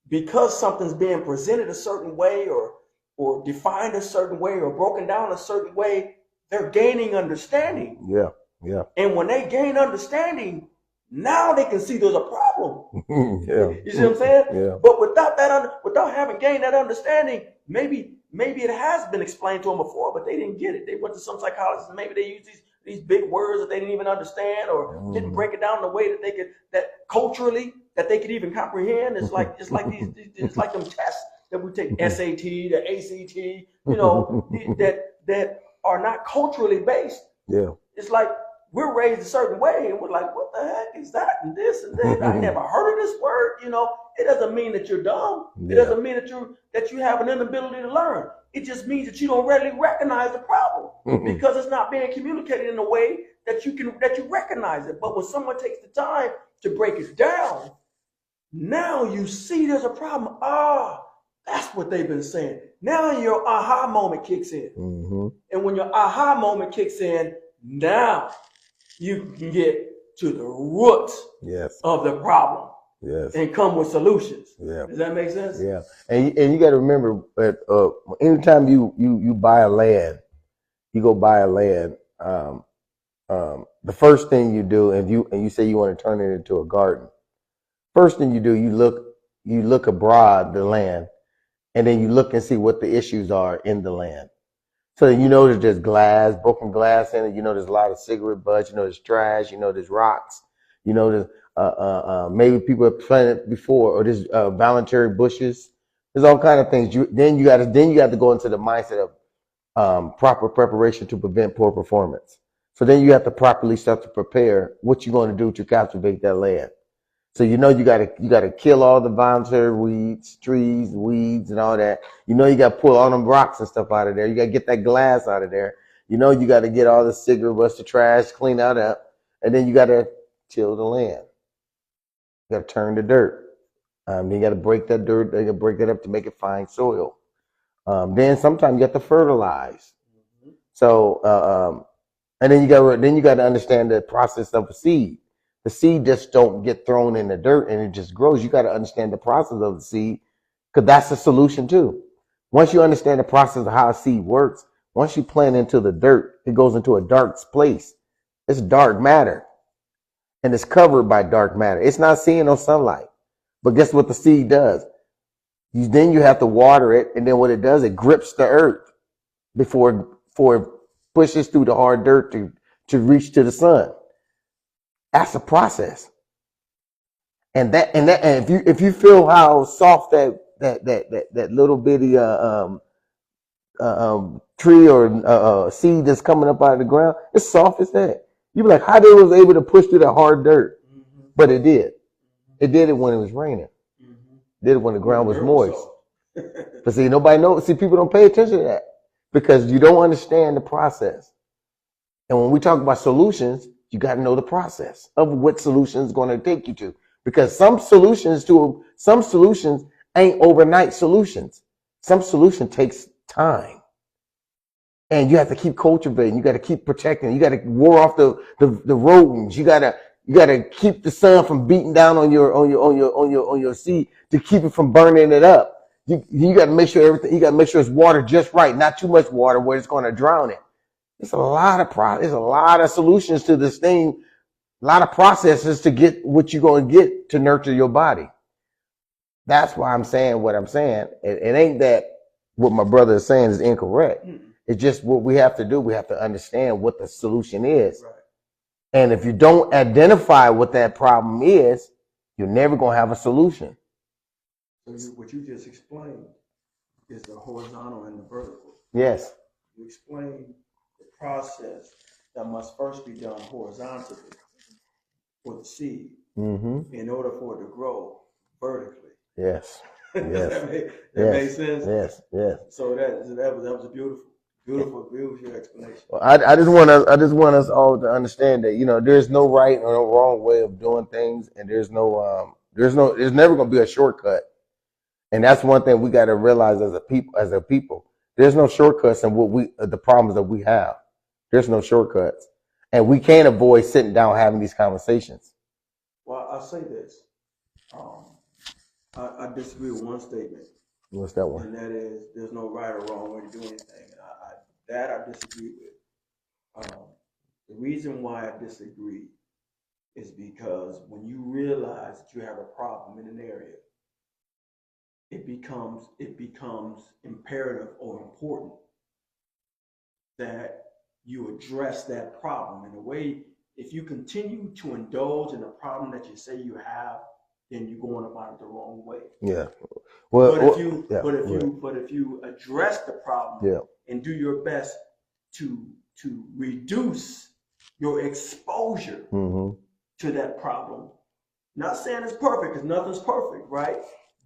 because something's being presented a certain way, or defined a certain way, or broken down a certain way, they're gaining understanding. Yeah. Yeah. And when they gain understanding, now they can see there's a problem. Yeah. You see what I'm saying? Yeah. But without having gained that understanding, maybe it has been explained to them before, but they didn't get it. They went to some psychologist, and maybe they used these big words that they didn't even understand, or didn't break it down in a way that culturally that they could even comprehend. It's like them tests that we take SAT, the ACT, you know, that are not culturally based. Yeah. It's like we're raised a certain way, and we're like, what the heck is that and this and that? I never heard of this word. You know, it doesn't mean that you're dumb. It doesn't mean that you have an inability to learn. It just means that you don't readily recognize the problem because it's not being communicated in a way that you recognize it. But when someone takes the time to break it down, now you see there's a problem. That's what they've been saying. Now your aha moment kicks in. And when your aha moment kicks in, now you can get to the root of the problem and come with solutions. Does that make sense? Yeah. And you got to remember that anytime you buy a land, you go buy a land, the first thing you do, and you say you want to turn it into a garden, first thing you do, you look abroad the land, and then you look and see what the issues are in the land. So you know there's glass, broken glass in it. You know there's a lot of cigarette butts. You know there's trash. You know there's rocks. You know there's maybe people have planted before, or there's voluntary bushes. There's all kind of things. Then you got to go into the mindset of proper preparation to prevent poor performance. So then you have to properly start to prepare what you're going to do to cultivate that land. So you know you gotta kill all the voluntary weeds, trees, weeds, and all that. You know you gotta pull all them rocks and stuff out of there. You gotta get that glass out of there. You know you gotta get all the cigarette butts, the trash, clean that up, and then you gotta till the land. You gotta turn the dirt. Then you gotta break that dirt. You gotta break that up to make it fine soil. Then sometimes you have to fertilize. So and then you gotta understand the process of a seed. The seed just don't get thrown in the dirt and it just grows. You got to understand the process of the seed, because that's the solution too. Once you understand the process of how a seed works, once you plant into the dirt, it goes into a dark place. It's dark matter, and it's covered by dark matter. It's not seeing no sunlight. But guess what the seed does? Then you have to water it, and then what it does, it grips the earth before it pushes through the hard dirt to reach to the sun. That's a process. And if you feel how soft that little bitty tree or seed that's coming up out of the ground, it's soft as that. You be like, how they was able to push through that hard dirt? But it did. It did it when it was raining. It did it when the ground was moist. But see, nobody knows. See, people don't pay attention to that because you don't understand the process. And when we talk about solutions, you got to know the process of what solution is going to take you to. Because some solutions ain't overnight solutions. Some solution takes time. And you have to keep cultivating. You got to keep protecting. You got to ward off the rodents. You got to keep the sun from beating down on your seed to keep it from burning it up. You got to make sure everything. You got to make sure it's watered just right, not too much water where it's going to drown it. It's a lot of solutions to this thing, a lot of processes to get what you're going to get to nurture your body. That's why I'm saying what I'm saying. It ain't that what my brother is saying is incorrect. It's just what we have to do. We have to understand what the solution is. Right. And if you don't identify what that problem is, you're never going to have a solution. So what you just explained is the horizontal and the vertical. Yes. You explained the process that must first be done horizontally for the seed in order for it to grow vertically. Yes. Yes. that makes sense. Yes. Yes. So that was a beautiful explanation. Well, I just want us all to understand that there's no right or no wrong way of doing things, and there's never going to be a shortcut. And that's one thing we got to realize as a people. There's no shortcuts in the problems that we have. There's no shortcuts. And we can't avoid sitting down having these conversations. Well, I'll say this. I disagree with one statement. What's that one? And that is, there's no right or wrong way to do anything. And I disagree with. The reason why I disagree is because when you realize that you have a problem in an area, it becomes imperative or important that you address that problem in a way. If you continue to indulge in the problem that you say you have, then you're going about it the wrong way. Yeah. Well, but if you address the problem and do your best to reduce your exposure to that problem, not saying it's perfect because nothing's perfect, right?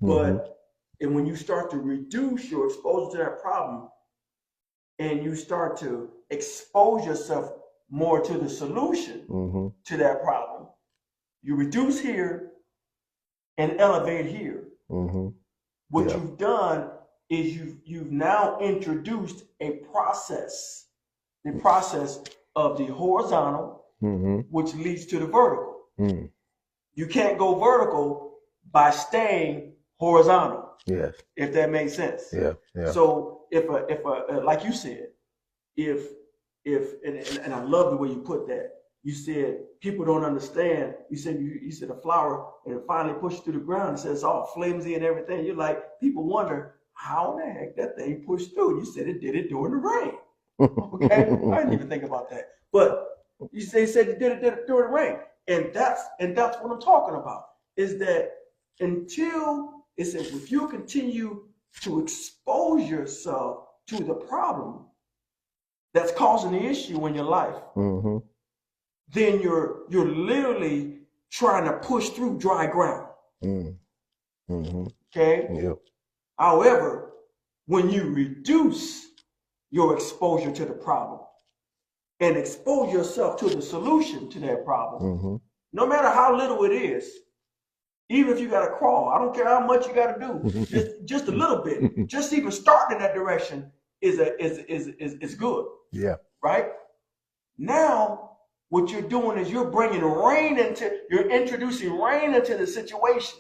But and when you start to reduce your exposure to that problem and you start to expose yourself more to the solution to that problem, you reduce here and elevate here. What you've done is you've now introduced a process, the process of the horizontal, which leads to the vertical. You can't go vertical by staying horizontal. Yes. If that makes sense. Yeah. So if like you said, if and I love the way you put that. You said people don't understand. You said a flower and it finally pushed through the ground. It says it's all flimsy and everything. You're like, people wonder how the heck that thing pushed through. You said it did it during the rain. Okay, I didn't even think about that. But they said it did it during the rain, and that's what I'm talking about. Is that if you continue to expose yourself to the problem that's causing the issue in your life, then you're literally trying to push through dry ground. Okay? Yeah. However, when you reduce your exposure to the problem and expose yourself to the solution to that problem, no matter how little it is, even if you got to crawl, I don't care how much you got to do, just a little bit, just even starting in that direction is good. Yeah. Right? Now, what you're doing is you're introducing rain into the situation.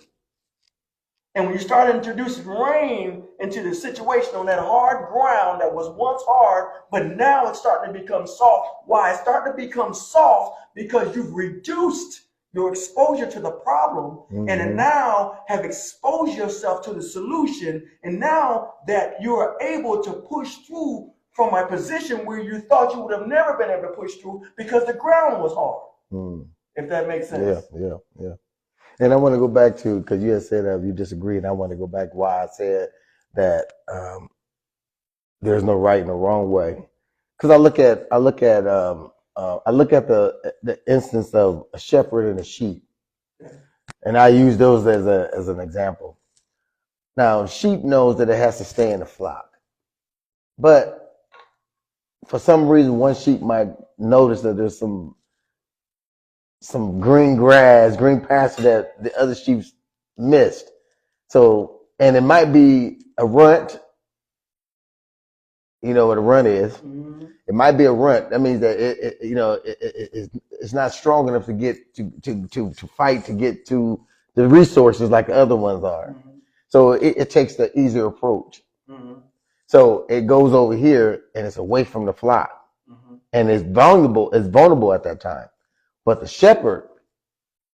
And when you start introducing rain into the situation on that hard ground that was once hard, but now it's starting to become soft. Why? It's starting to become soft because you've reduced your exposure to the problem and now have exposed yourself to the solution. And now that you're able to push through from a position where you thought you would have never been able to push through because the ground was hard. If that makes sense. Yeah. And I want to go back to, because you had said you disagreed, I want to go back to why I said that there's no right and no wrong way. Because I look at the instance of a shepherd and a sheep, and I use those as an example. Now, sheep knows that it has to stay in the flock, but for some reason, one sheep might notice that there's some green grass, green pasture that the other sheep missed. So, and it might be a runt. You know what a runt is? It might be a runt. That means that it's not strong enough to get to fight to get to the resources like the other ones are. So it takes the easier approach. So it goes over here and it's away from the flock, and it's vulnerable at that time. But the shepherd,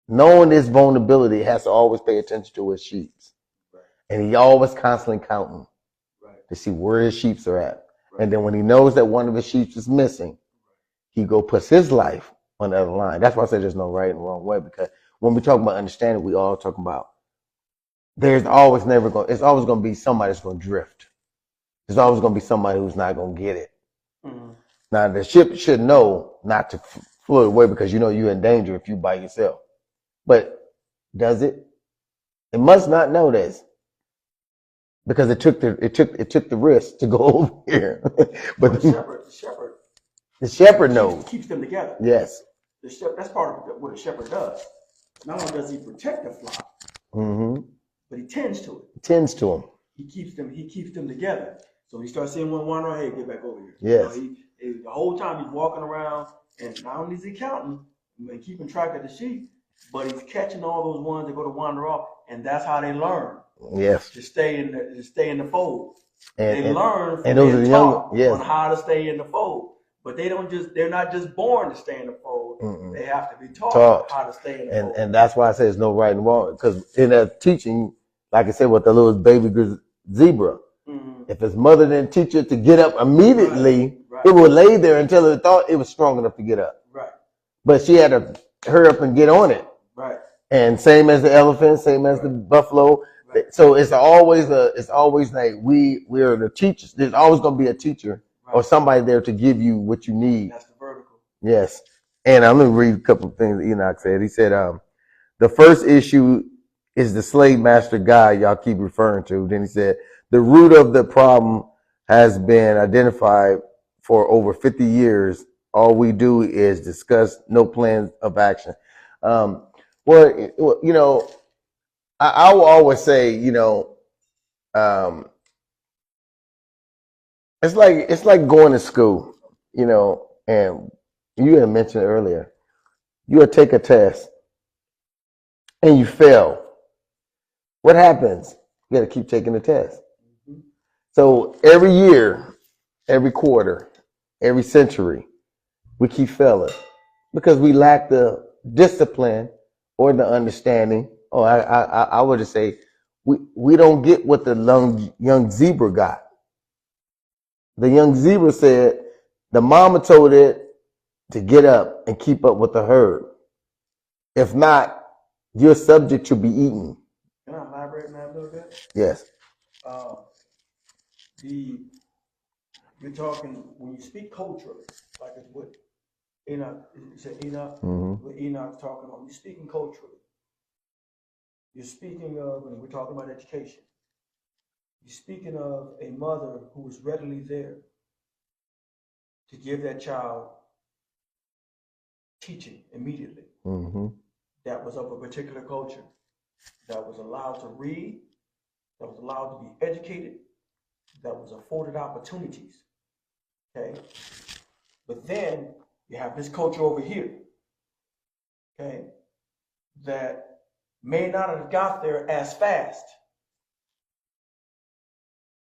knowing this vulnerability, has to always pay attention to his sheep. And he always constantly counting to see where his sheep are at. And then when he knows that one of his sheep is missing, he puts his life on the other line. That's why I say there's no right and wrong way, because when we talk about understanding, we all talk about it's always going to be somebody that's going to drift. There's always going to be somebody who's not going to get it. Now, the ship should know not to float away because you're in danger if you by yourself. But does it? It must not know this because it took the risk to go over here. But the shepherd knows. Keeps them together. Yes. That's part of what a shepherd does. Not only does he protect the flock, but he tends to it. Tends to them. He keeps them together. So he starts seeing one wander, hey, get back over here. Yes. The whole time he's walking around, and not only is he counting and keeping track of the sheep, but he's catching all those ones that go to wander off, and that's how they learn. Yes. To stay in the fold. They learn from being taught on how to stay in the fold. But they're not just born to stay in the fold. They have to be taught how to stay in the fold. And that's why I say there's no right and wrong. Because in that teaching, like I said, with the little baby zebra, if its mother didn't teach it to get up immediately, it would lay there until it thought it was strong enough to get up. Right. But she had to hurry up and get on it. Right. And same as the elephant, same as the buffalo. Right. So it's always like we're the teachers. There's always going to be a teacher or somebody there to give you what you need. That's the vertical. Yes. And I'm going to read a couple of things that Enoch said. He said, the first issue is the slave master guy y'all keep referring to. Then he said, the root of the problem has been identified for over 50 years. All we do is discuss, no plans of action. Well, you know, I will always say, you know, it's like going to school, you know, and you had mentioned earlier, you would take a test and you fail. What happens? You got to keep taking the test. Mm-hmm. So every year, every quarter, every century, we keep failing because we lack the discipline or the understanding. Or I would just say we don't get what the young zebra got. The young zebra said the mama told it to get up and keep up with the herd. If not, you're subject to be eaten. Can I elaborate on that a little bit? Yes. You're talking, when you speak culturally, like it's what Enoch, you said Enoch, what Enoch's talking about, you're speaking culturally. You're speaking of, and we're talking about education, you're speaking of a mother who was readily there to give that child teaching immediately. That was of a particular culture, that was allowed to read, that was allowed to be educated, that was afforded opportunities. Okay? But then you have this culture over here, okay, that may not have got there as fast,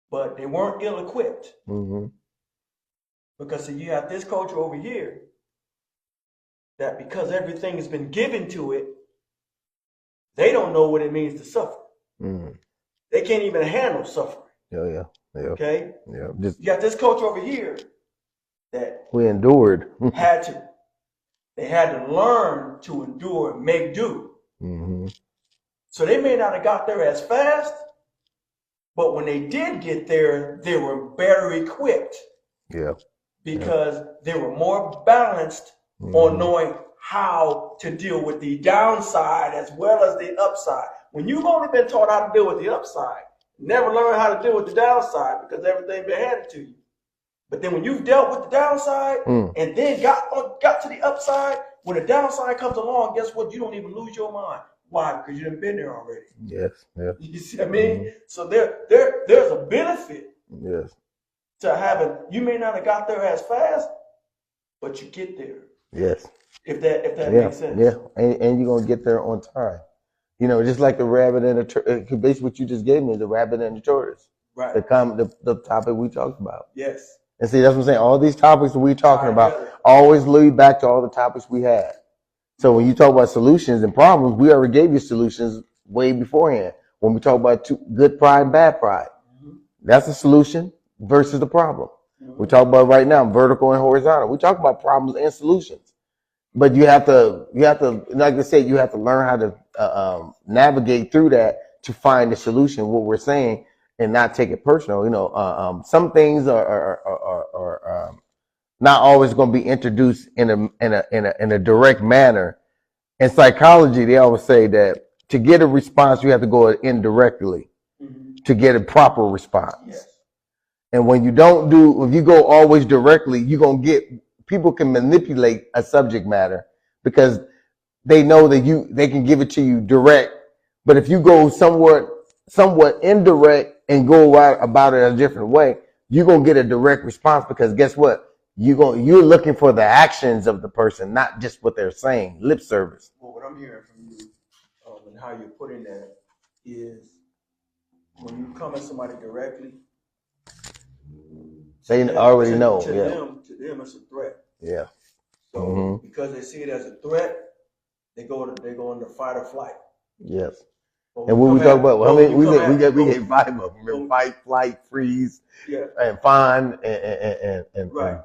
but they weren't ill-equipped. Because you have this culture over here that because everything has been given to it, they don't know what it means to suffer. They can't even handle suffering. Yeah. Okay? Yeah. You got this culture over here that we endured. They had to learn to endure and make do. So they may not have got there as fast, but when they did get there, they were better equipped. Yeah. Because they were more balanced on knowing how to deal with the downside as well as the upside. When you've only been taught how to deal with the upside, never learn how to deal with the downside because everything been handed to you. But then when you've dealt with the downside and then got to the upside, when the downside comes along, guess what? You don't even lose your mind. Why? Because you done been there already. Yes. Yeah. You see what I mean? So there's a benefit. Yes. To having, you may not have got there as fast, but you get there. Yes. If that makes sense. Yeah. And you're gonna get there on time. You know, just like the rabbit and the basically what you just gave me, the rabbit and the tortoise. Right. The topic we talked about. Yes. And see, that's what I'm saying. All these topics that we're talking about always lead back to all the topics we had. So when you talk about solutions and problems, we already gave you solutions way beforehand. When we talk about good pride and bad pride, that's a solution versus the problem. We talk about right now vertical and horizontal. We talk about problems and solutions, but you have to, like I said, you have to learn how to navigate through that to find the solution. What we're saying and not take it personal. You know, some things are not always going to be introduced in a direct manner. In psychology, they always say that to get a response, you have to go indirectly to get a proper response. Yes. And when you if you go always directly, you're going to get, people can manipulate a subject matter because they know that they can give it to you direct. But if you go somewhat indirect and go about it a different way, you're going to get a direct response because guess what? You're looking for the actions of the person, not just what they're saying, lip service. Well, what I'm hearing from you and how you're putting that is when you come at somebody directly, they already know. To them, it's a threat. Yeah. So because they see it as a threat, they go into fight or flight. Yes. And when we talk about, I mean, we get 5 of them. Remember, fight, flight, freeze, and fawn, and right.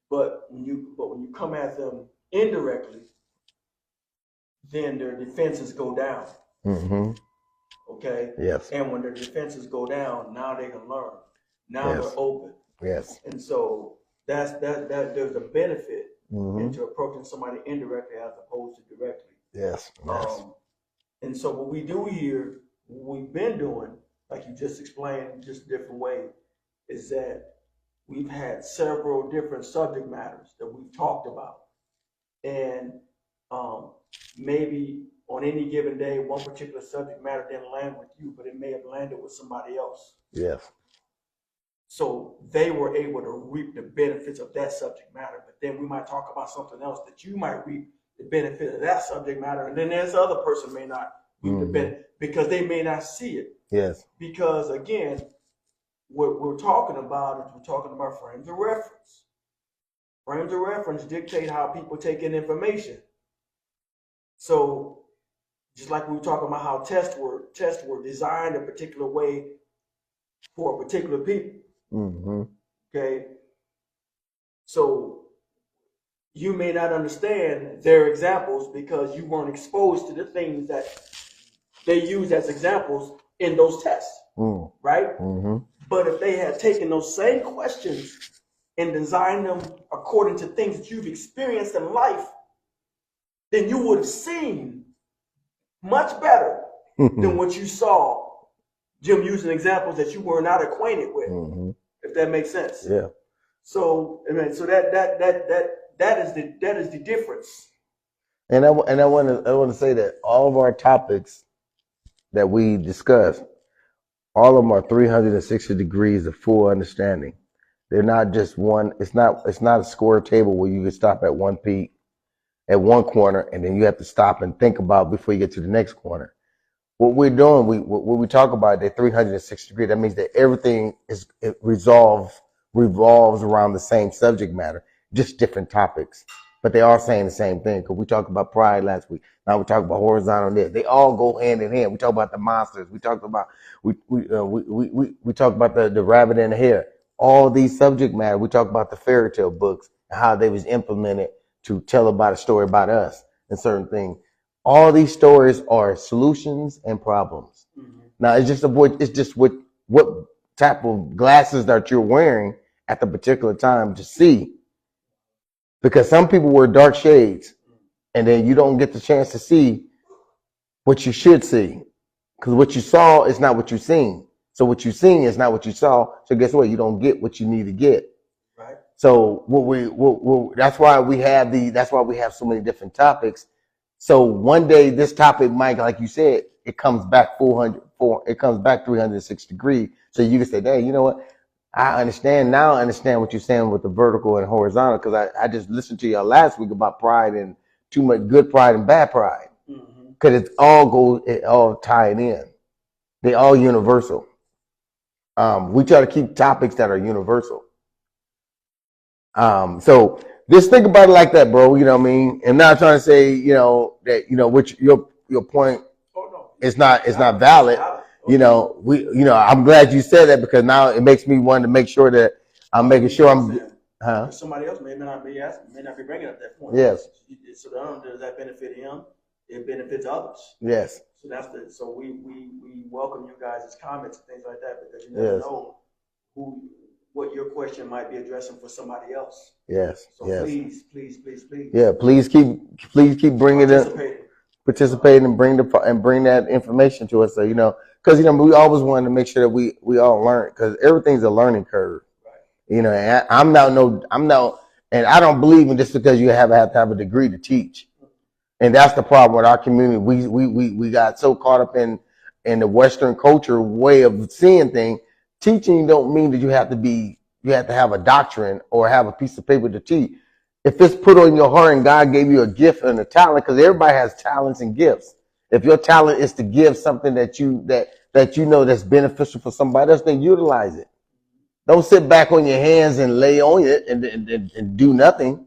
But when you come at them indirectly, then their defenses go down. Mm-hmm. Okay? Yes. And when their defenses go down, now they can learn. Now Yes. they're open. Yes. And so that there's a benefit Mm-hmm. into approaching somebody indirectly as opposed to directly. Yes. Yes. And so what we do here, what we've been doing, like you just explained, just a different way, is that we've had several different subject matters that we've talked about. And maybe on any given day, one particular subject matter didn't land with you, but it may have landed with somebody else. Yes. So they were able to reap the benefits of that subject matter. But then we might talk about something else that you might reap the benefit of that subject matter. And then this other person may not reap the benefit because they may not see it. Yes. Because again, what we're talking about is we're talking about frames of reference. Frames of reference dictate how people take in information. So just like we were talking about how tests were designed a particular way for a particular people. Mm-hmm. Okay. So you may not understand their examples because you weren't exposed to the things that they use as examples in those tests. Right? Mm-hmm. But if they had taken those same questions and designed them according to things that you've experienced in life, then you would have seen much better than what you saw Jim using examples that you were not acquainted with, if that makes sense. Yeah. So I mean, so that is the difference. And I want to say that all of our topics that we discuss, all of them are 360 degrees of full understanding. They're not just one. It's not a square table where you can stop at one peak, at one corner, and then you have to stop and think about before you get to the next corner. What we're doing, when we talk about that 360 degree, that means that everything revolves around the same subject matter, just different topics. But they are saying the same thing, because we talked about pride last week. Now we talk about horizontal there. They all go hand in hand. We talk about the monsters. We talked about we talk about the rabbit and the hare. All these subject matter. We talk about the fairy tale books and how they was implemented to tell about a story about us and certain things. All these stories are solutions and problems. Now it's just what type of glasses that you're wearing at the particular time to see. Because some people wear dark shades and then you don't get the chance to see what you should see. Because what you saw is not what you're seeing. So what you're seeing is not what you saw. So guess what? You don't get what you need to get. Right. So that's why we have so many different topics. So one day this topic might, like you said, it comes back 360 degrees. So you can say, hey, you know what? I understand what you're saying with the vertical and horizontal, because I just listened to y'all last week about pride and too much good pride and bad pride. Because it all tied in. They all universal. We try to keep topics that are universal. So just think about it like that, bro. You know what I mean? I'm not trying to say, that, which your point is not valid. I'm glad you said that, because now it makes me want to make sure that I'm making sure I'm. Somebody else may not be bringing up that point. Yes. So does that benefit him? It benefits others. Yes. So we welcome you guys' comments and things like that, because you never know what your question might be addressing for somebody else. Yes. So yes. Please. Yeah. Please keep bringing it. Participate and bring that information to us. So because we always want to make sure that we all learn, because everything's a learning curve. Right. And I'm not, and I don't believe in just because you have to have a degree to teach. And that's the problem with our community. We got so caught up in the Western culture way of seeing things. Teaching don't mean that you have to have a doctrine or have a piece of paper to teach. If it's put on your heart and God gave you a gift and a talent, because everybody has talents and gifts. If your talent is to give something that you know that's beneficial for somebody else, then utilize it. Don't sit back on your hands and lay on it and do nothing.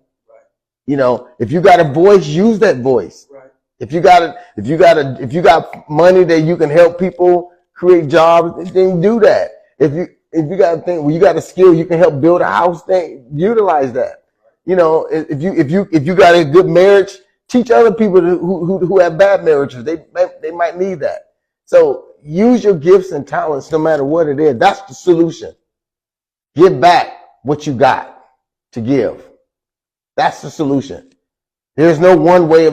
Right. If you got a voice, use that voice. Right. If you got money that you can help people create jobs, then do that. If you got you got a skill, you can help build a house, then utilize that. If you got a good marriage, Teach other people who have bad marriages. They might need that. So use your gifts and talents no matter what it is. That's the solution. Give back what you got to give. That's the solution. There's no one way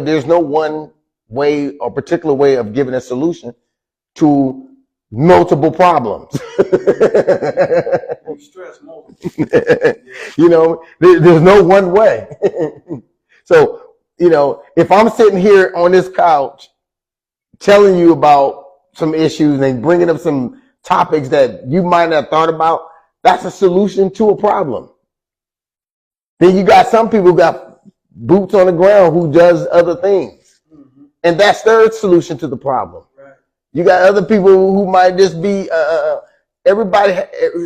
or particular way of giving a solution to multiple problems. You stress multiple. You know, there's no one way. So, you know, if I'm sitting here on this couch telling you about some issues and bringing up some topics that you might not have thought about, that's a solution to a problem. Then you got some people who got boots on the ground who does other things. Mm-hmm. And that's their solution to the problem. Right. You got other people who might just be,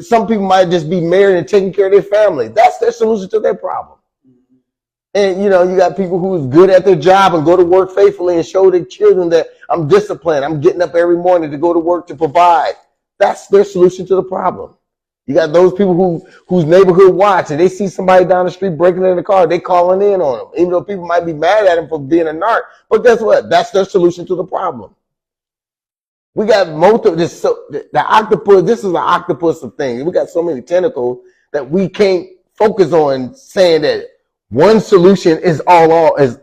some people might just be married and taking care of their family. That's their solution to their problem. Mm-hmm. And, you know, you got people who's good at their job and go to work faithfully and show their children that I'm disciplined. I'm getting up every morning to go to work to provide. That's their solution to the problem. You got those people whose neighborhood watch and they see somebody down the street breaking into the car, they calling in on them, even though people might be mad at them for being a narc. But guess what? That's their solution to the problem. We got this. So the octopus. This is an octopus of things. We got so many tentacles that we can't focus on saying that one solution is all is.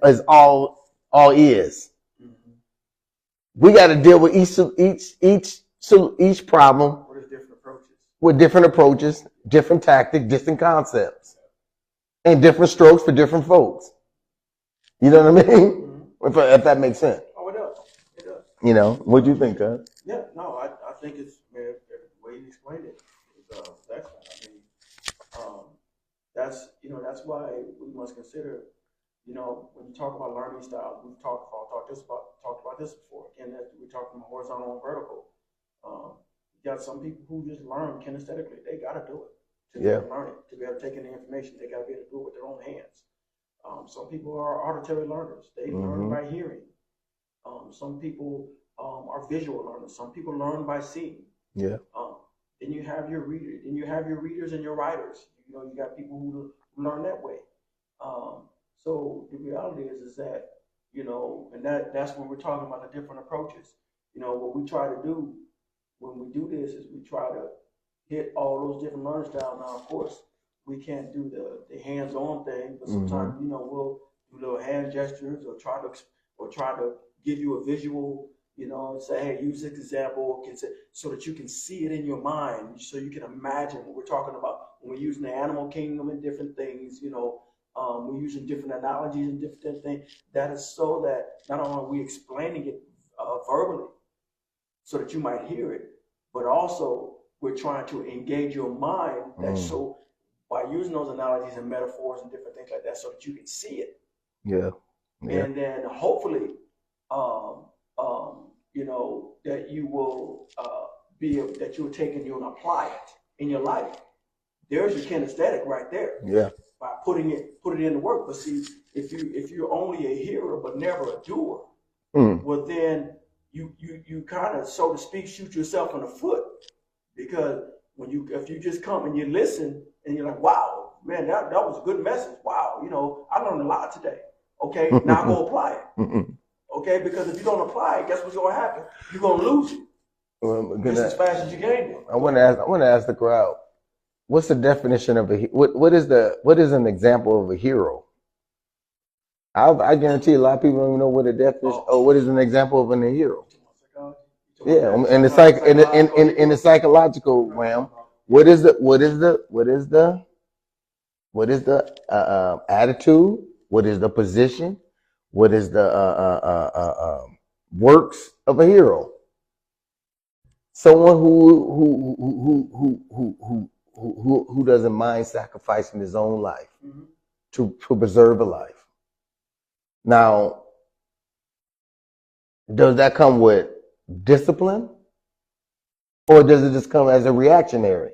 Mm-hmm. We got to deal with each problem with different approaches, different tactics, different concepts, and different strokes for different folks. You know what I mean? Mm-hmm. If that makes sense. Oh, it does. It does. You know, what do you think, huh? Yeah, no, I think it's, man, the way you explained it is excellent. I mean, that's why we must consider, you know, when you talk about learning styles, we've talked about this before. Again, that we talked about horizontal and vertical. You got some people who just learn kinesthetically. They got to do it to be able to learn it, to be able to take in the information. They got to be able to do it with their own hands. Some people are auditory learners. They learn by hearing. Some people are visual learners. Some people learn by seeing. Yeah. Then you have your readers. Then you have your readers and your writers. You know, you got people who learn that way. So the reality is that, you know, and that's when we're talking about the different approaches. You know, what we try to do when we do this is we try to hit all those different learning styles. Now, of course, we can't do the hands-on thing, but sometimes, you know, we'll do little hand gestures or try to give you a visual, you know, and say, hey, use this example so that you can see it in your mind, so you can imagine what we're talking about. When we're using the animal kingdom and different things, you know, we're using different analogies and different things. That is so that not only are we explaining it verbally, so that you might hear it, but also we're trying to engage your mind. So by using those analogies and metaphors and different things like that, so that you can see it. Yeah. And then hopefully, you know, that you will that you will take and you'll apply it in your life. There's your kinesthetic right there. Yeah. By putting it into work. But see, if you're only a hearer but never a doer, well then you kind of, so to speak, shoot yourself in the foot, because if you just come and you listen and you're like, wow, man, that was a good message. Wow, you know, I learned a lot today. Okay, now go apply it. Okay, because if you don't apply it, guess what's going to happen? You're going to lose it just as fast as you gained it. I want to ask the crowd, what's the definition of what is an example of a hero? I guarantee a lot of people don't even know what a definition or what is an example of a hero. Yeah, in the psychological realm, what is the attitude? What is the position? What is the works of a hero? Someone who doesn't mind sacrificing his own life to preserve a life. Now, does that come with discipline, or does it just come as a reactionary?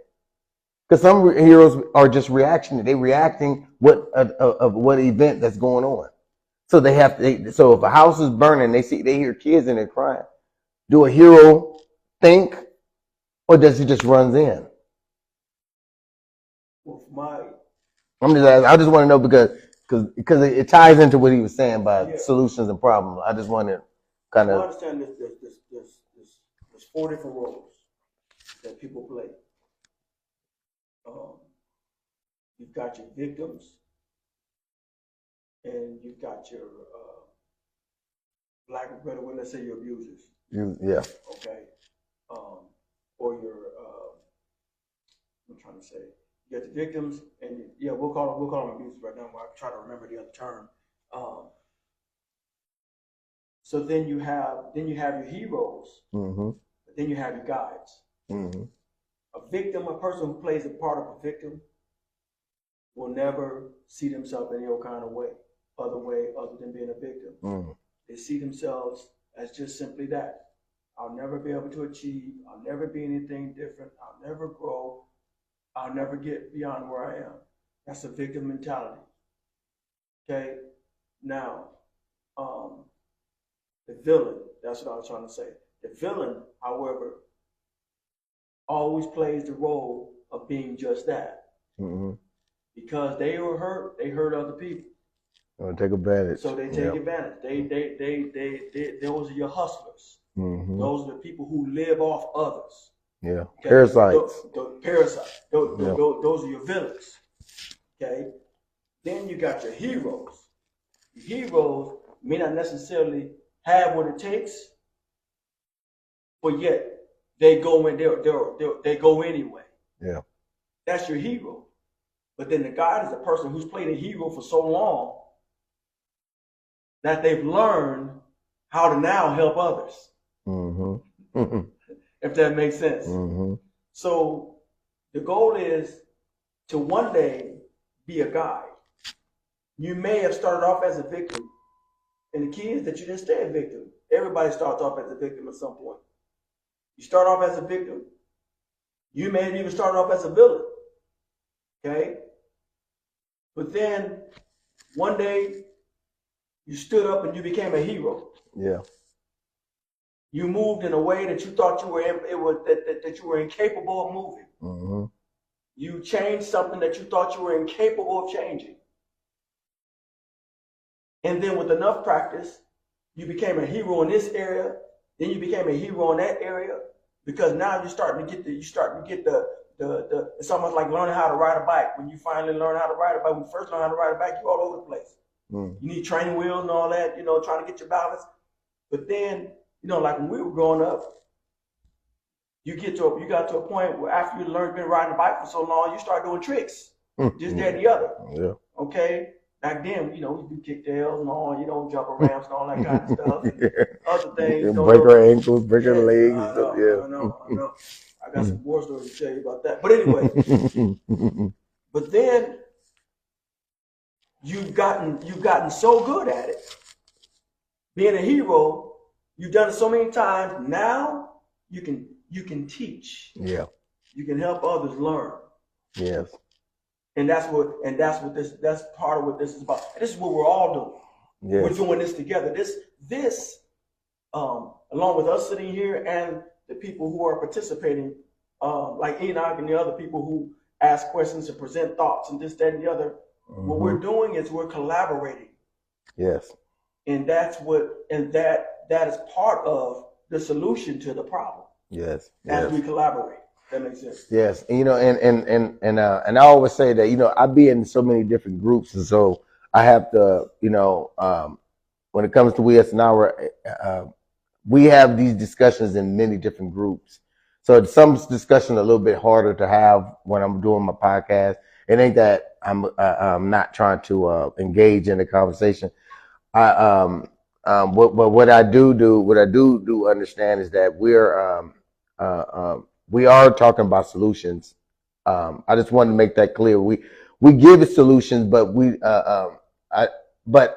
Because some heroes are just reactionary; they're reacting of what event that's going on. So so if a house is burning, they hear kids in there crying. Do a hero think, or does he just runs in? Well, I just want to know, because because it ties into what he was saying about solutions and problems. I just want to kind of understand there's 4 different roles that people play. You've got your victims, and you've got your black and brother. Let's say your abusers. Yeah. Okay. Or your I'm trying to say, you got the victims, and we'll call them abusers right now. I try to remember the other term. So then you have your heroes, but then you have your guides. A victim, a person who plays a part of a victim, will never see themselves any old kind of way other than being a victim. They see themselves as just simply that. I'll never be able to achieve. I'll never be anything different. I'll never grow. I'll never get beyond where I am. That's a victim mentality. Okay? Now, the villain, that's what I was trying to say. The villain, however, always plays the role of being just that. Because they were hurt, they hurt other people. Take advantage. So they take advantage. They those are your hustlers. Those are the people who live off others. Yeah. Okay? Parasites. Parasites. Those are your villains. Okay. Then you got your heroes. Your heroes may not necessarily have what it takes, but yet they go in. They go anyway. Yeah. That's your hero. But then the guide is a person who's played a hero for so long that they've learned how to now help others. If that makes sense. So the goal is to one day be a guide. You may have started off as a victim, and the key is that you didn't stay a victim. Everybody starts off as a victim at some point. You start off as a victim. You may have even started off as a villain. Okay? But then one day you stood up and you became a hero. Yeah. You moved in a way that you thought you were that you were incapable of moving. You changed something that you thought you were incapable of changing. And then with enough practice, you became a hero in this area. Then you became a hero in that area, because now you're starting to get the it's almost like learning how to ride a bike. When you finally learn how to ride a bike, when you first learn how to ride a bike, you're all over the place. You need training wheels and all that, trying to get your balance. But then, like when we were growing up, you got to a point where after you been riding a bike for so long, you start doing tricks. Just that and the other. Yeah. Okay? Back then, we do kicktails and all, jumper ramps and all that kind of stuff. And other things. Break her ankles, break her legs. I know. I got some more stories to tell you about that. But anyway, but then you've gotten so good at it. Being a hero, you've done it so many times. Now you can teach. Yeah. You can help others learn. Yes. And that's part of what this is about. And this is what we're all doing. Yes. We're doing this together. This along with us sitting here and the people who are participating, like Enoch and the other people who ask questions and present thoughts and this, that, and the other. What we're doing is we're collaborating. Yes. And that is part of the solution to the problem. Yes. As we collaborate. That makes sense. Yes. And and I always say that, I be in so many different groups, and so I have to, when it comes to We as an Hour, we have these discussions in many different groups. So some discussion a little bit harder to have when I'm doing my podcast. It ain't that I'm not trying to engage in the conversation. What I do understand is that we are talking about solutions. I just wanted to make that clear. We give solutions, but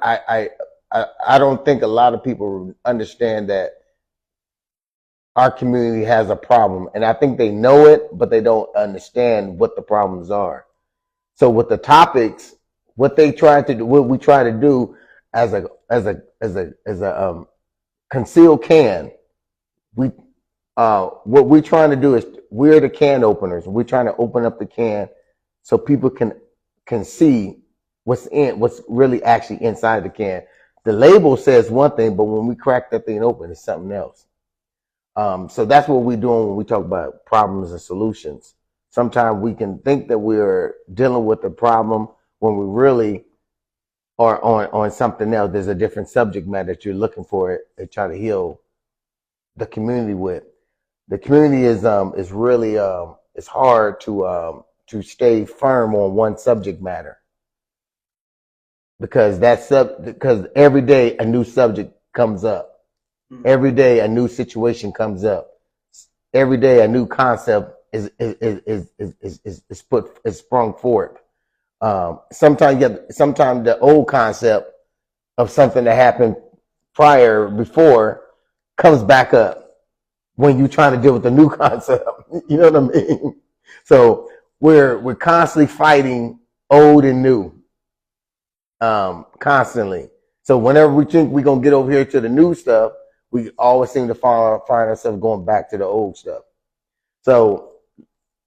I don't think a lot of people understand that our community has a problem, and I think they know it, but they don't understand what the problems are. So with the topics, what we try to do as a concealed can, what we're trying to do is we're the can openers. We're trying to open up the can so people can see what's really actually inside the can. The label says one thing, but when we crack that thing open, it's something else. So that's what we're doing when we talk about problems and solutions. Sometimes we can think that we're dealing with a problem when we really are on something else. There's a different subject matter that you're looking for it and try to heal the community with. The community is really it's hard to stay firm on one subject matter because because every day a new subject comes up. Every day a new situation comes up. Every day a new concept is sprung forth. Sometimes the old concept of something that happened before comes back up when you're trying to deal with the new concept. You know what I mean? So we're constantly fighting old and new, constantly. So whenever we think we're gonna get over here to the new stuff, we always seem to find ourselves going back to the old stuff. So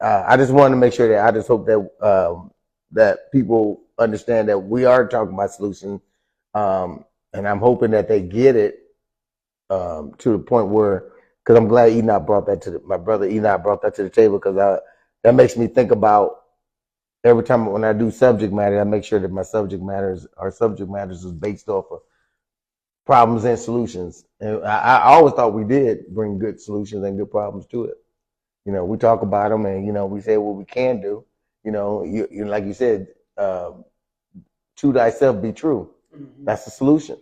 I just wanted to make sure that I just hope that that people understand that we are talking about solutions, and I'm hoping that they get it to the point where, because I'm glad Enoch brought that to my brother Enoch brought that to the table, because that makes me think about every time when I do subject matter, I make sure that our subject matters is based off of problems and solutions. And I always thought we did bring good solutions and good problems to it. You know, we talk about them and, you know, we say what we can do. You know, you like you said, to thyself be true. Mm-hmm. That's the solution.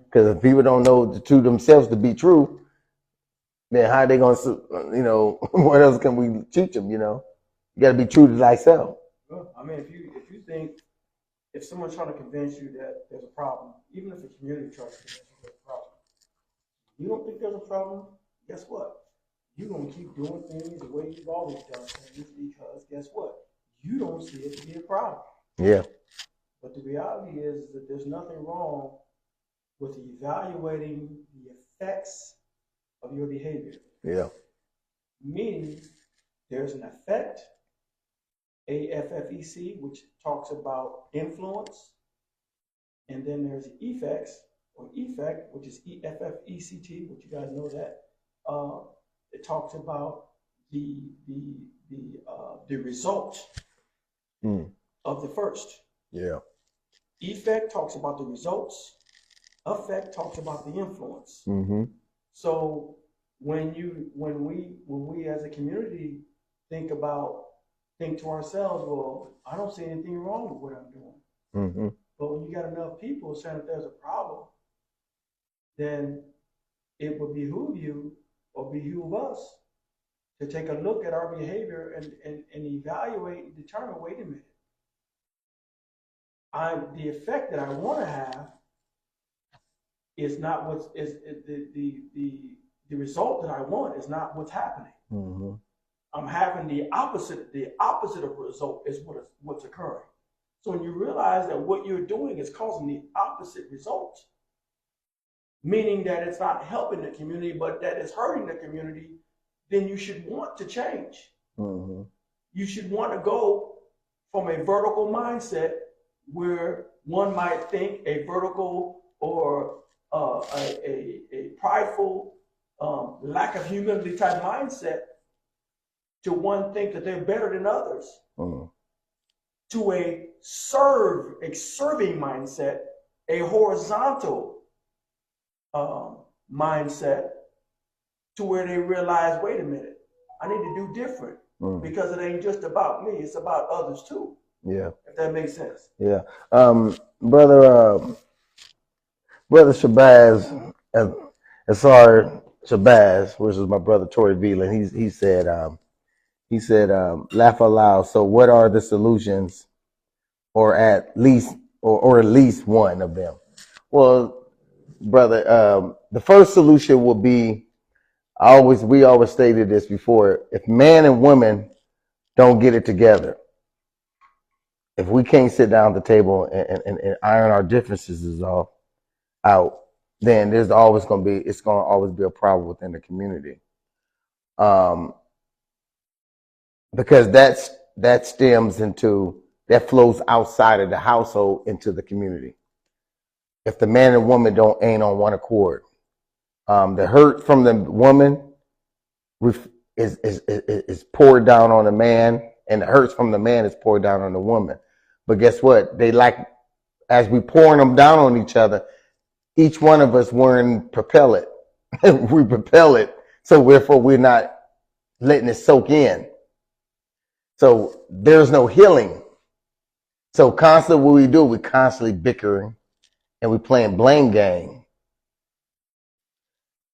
Because if people don't know to themselves to be true, then how are they going to, you know, what else can we teach them, you know? You got to be true to thyself. Well, I mean, if you think, if someone's trying to convince you that there's a problem, even if the community tries to convince you there's a problem, you don't think there's a problem, guess what? You're going to keep doing things the way you've always done things, because guess what? You don't see it to be a problem. Yeah. But the reality is that there's nothing wrong with evaluating the effects of your behavior. Yeah. Meaning there's an effect, AFFEC, which talks about influence, and then there's effects, or effect, which is EFFECT, which you guys know that. It talks about the result of the first. Yeah. Effect talks about the results. Effect talks about the influence. Mm-hmm. So when we as a community think to ourselves, well, I don't see anything wrong with what I'm doing. Mm-hmm. But when you got enough people saying that there's a problem, then it would behoove you or behoove us to take a look at our behavior and evaluate and determine, wait a minute, the effect that I want to have is not what's the result that I want is not what's happening. Mm-hmm. I'm having the opposite of result is what's occurring. So when you realize that what you're doing is causing the opposite result, meaning that it's not helping the community, but that it's hurting the community, then you should want to change. Mm-hmm. You should want to go from a vertical mindset where one might think a vertical or a prideful, lack of humility type mindset, to one think that they're better than others, to a serving mindset, a horizontal mindset, to where they realize, wait a minute, I need to do different, because it ain't just about me, it's about others too. Yeah. If that makes sense. Yeah. Brother Shabazz, Asar Shabazz, which is my brother Tori Veland, he said, laugh out loud. So what are the solutions, or at least one of them? Well, brother, the first solution will be, we always stated this before, if man and woman don't get it together, if we can't sit down at the table and iron our differences out, then it's going to always be a problem within the community. Because that stems into that flows outside of the household into the community. If the man and woman ain't on one accord, the hurt from the woman is poured down on the man, and the hurts from the man is poured down on the woman. But guess what? As we pouring them down on each other, each one of us propel it. We propel it, so therefore we're not letting it soak in. So there's no healing. So constantly what we do, we constantly bickering and we playing blame game.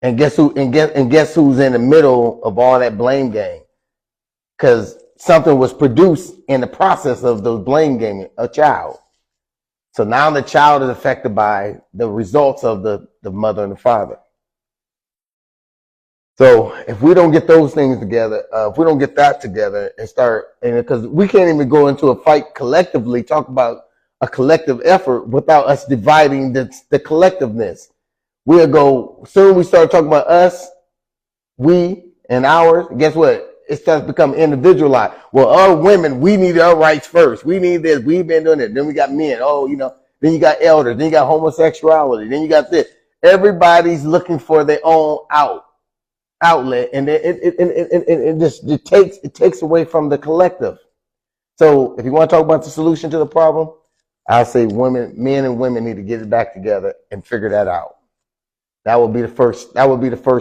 And guess who's in the middle of all that blame game? Because something was produced in the process of those blame game, a child. So now the child is affected by the results of the mother and the father. So if we don't get those things together, if we don't get that together and because we can't even go into a fight collectively, talk about a collective effort without us dividing the collectiveness. We'll go, soon we start talking about us, we, and ours, guess what? It starts to become individualized. Well, our women, we need our rights first. We need this. We've been doing it. Then we got men. Then you got elders. Then you got homosexuality. Then you got this. Everybody's looking for their own outlet, and it takes away from the collective. So if you want to talk about the solution to the problem, I say men and women need to get it back together and figure that out. That would be the first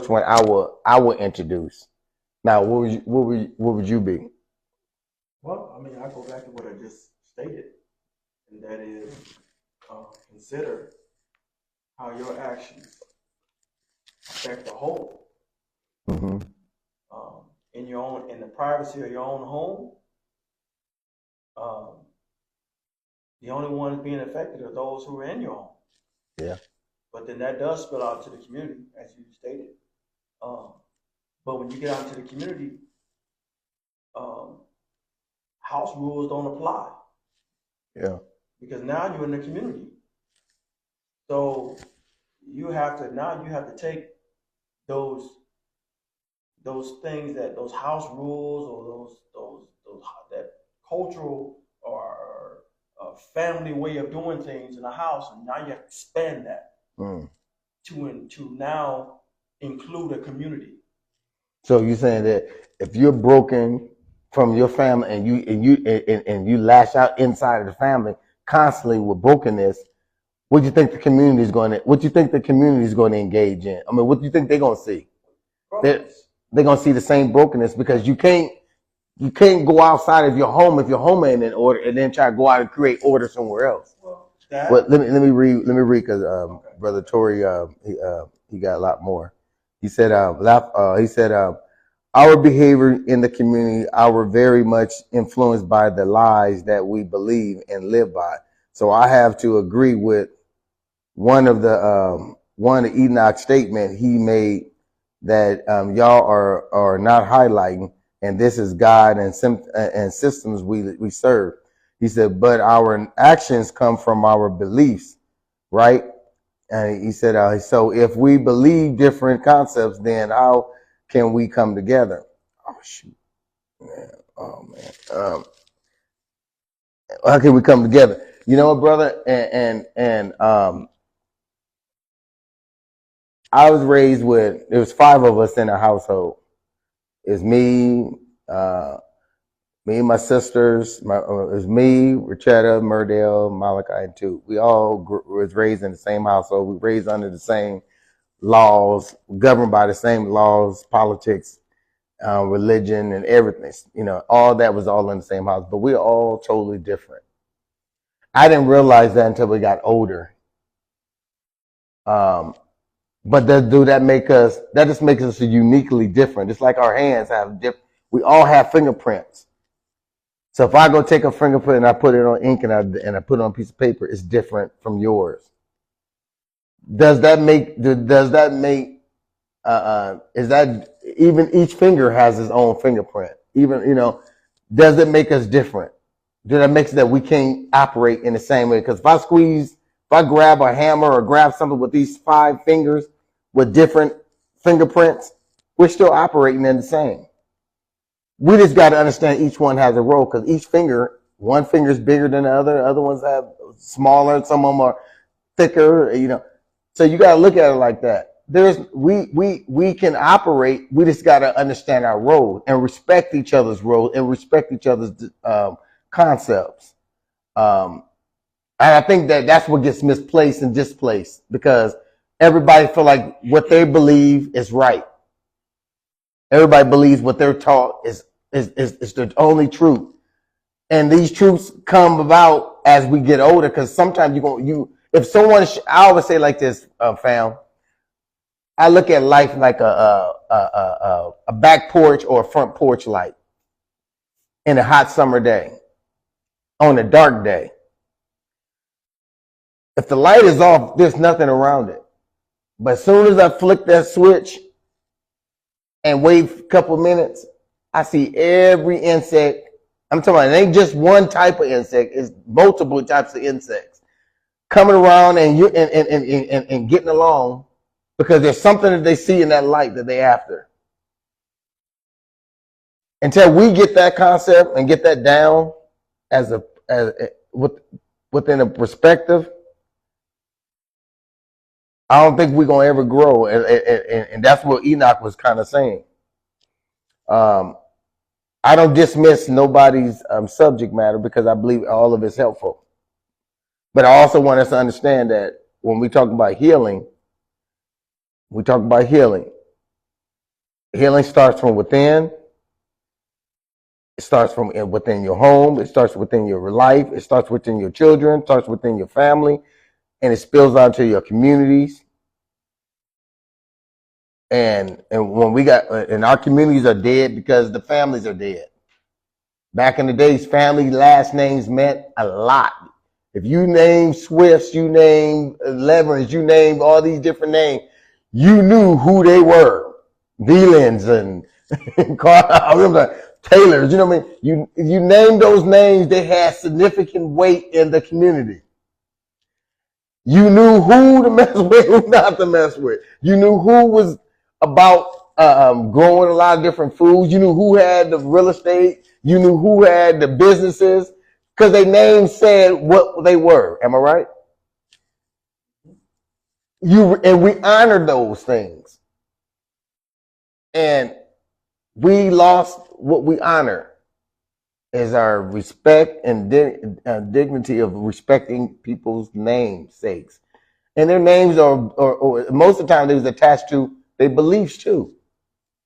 one I will introduce. Now, what would you be? Well, I mean, I go back to what I just stated, and that is consider how your actions affect the whole. Mm-hmm. In the privacy of your own home, the only ones being affected are those who are in your home. Yeah. But then that does spill out to the community, as you stated. But when you get out into the community, house rules don't apply. Yeah. Because now you're in the community. So you have to take those things, those house rules or that cultural or family way of doing things in the house, and now you have to expand that to now include a community. So you're saying that if you're broken from your family and you lash out inside of the family constantly with brokenness, what do you think the community is going to engage in? I mean, what do you think they're going to see? They're going to see the same brokenness, because you can't go outside of your home if your home ain't in order and then try to go out and create order somewhere else. Let me read because Brother Tory he got a lot more. He said our behavior in the community are very much influenced by the lies that we believe and live by. So I have to agree with one of the Enoch statement he made, that y'all are not highlighting, and this is God and systems we serve. He said, but our actions come from our beliefs, right? And he said, so if we believe different concepts, then how can we come together? Oh shoot, man! Oh man! How can we come together? You know what, brother? And I was raised with, there was 5 of us in a household. It's me, me and my sisters. It was me, Richetta, Murdale, Malachi, and two. We all was raised in the same household. We raised under the same laws, governed by the same laws, politics, religion, and everything. All that was all in the same house. But we're all totally different. I didn't realize that until we got older. But that just makes us uniquely different. Just like our hands have we all have fingerprints. So if I go take a fingerprint and I put it on ink and I put it on a piece of paper, it's different from yours. Is that even each finger has its own fingerprint? Does it make us different? Does that make it that we can't operate in the same way? Because if I grab a hammer or grab something with these 5 fingers with different fingerprints, we're still operating in the same. We just got to understand each one has a role, because each finger One finger's bigger than the other ones have smaller, some of them are thicker, you know. So you got to look at it like that. We can operate. We just got to understand our role and respect each other's role and respect each other's concepts. And I think that that's what gets misplaced and displaced because everybody feel like what they believe is right. Everybody believes what they're taught is the only truth. And these truths come about as we get older because sometimes if someone, I always say like this, fam, I look at life like a back porch or a front porch light in a hot summer day, on a dark day. If the light is off, there's nothing around it. But as soon as I flick that switch and wait a couple minutes, I see every insect. I'm talking about it ain't just one type of insect, it's multiple types of insects coming around and getting along because there's something that they see in that light that they after. Until we get that concept and get that down within a perspective, I don't think we're gonna ever grow, and that's what Enoch was kind of saying. I don't dismiss nobody's subject matter because I believe all of it's helpful. But I also want us to understand that when we talk about healing, Healing starts from within. It starts from within your home. It starts within your life. It starts within your children. It starts within your family, and it spills out to your communities. And when we got and our communities are dead because the families are dead. Back in the days, family last names meant a lot. If you name Swifts, you name Leverage, you name all these different names, you knew who they were. Velens and Taylors, you know what I mean? You name those names, they had significant weight in the community. You knew who to mess with, who not to mess with. You knew who was about growing a lot of different foods. You knew who had the real estate. You knew who had the businesses because their names said what they were. Am I right? And we honored those things. And we lost what we honor is our respect and dignity of respecting people's namesakes. And their names are most of the time they was attached to their beliefs too.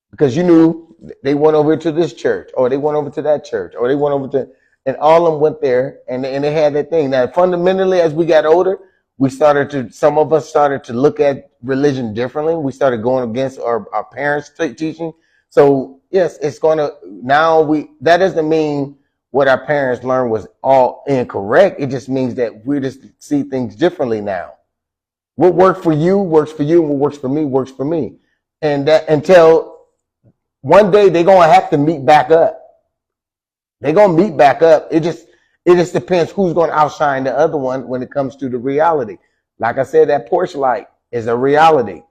Because you knew they went over to this church or they went over to that church or they went over to, and all of them went there and they had that thing. Now, fundamentally, as we got older, some of us started to look at religion differently. We started going against our parents' teaching. So yes, it's going to, that doesn't mean what our parents learned was all incorrect. It just means that we just see things differently now. What worked for you works for you, and what works for me works for me. And that until one day they're gonna have to meet back up. They're gonna meet back up. It just depends who's gonna outshine the other one when it comes to the reality. Like I said, that porch light is a reality.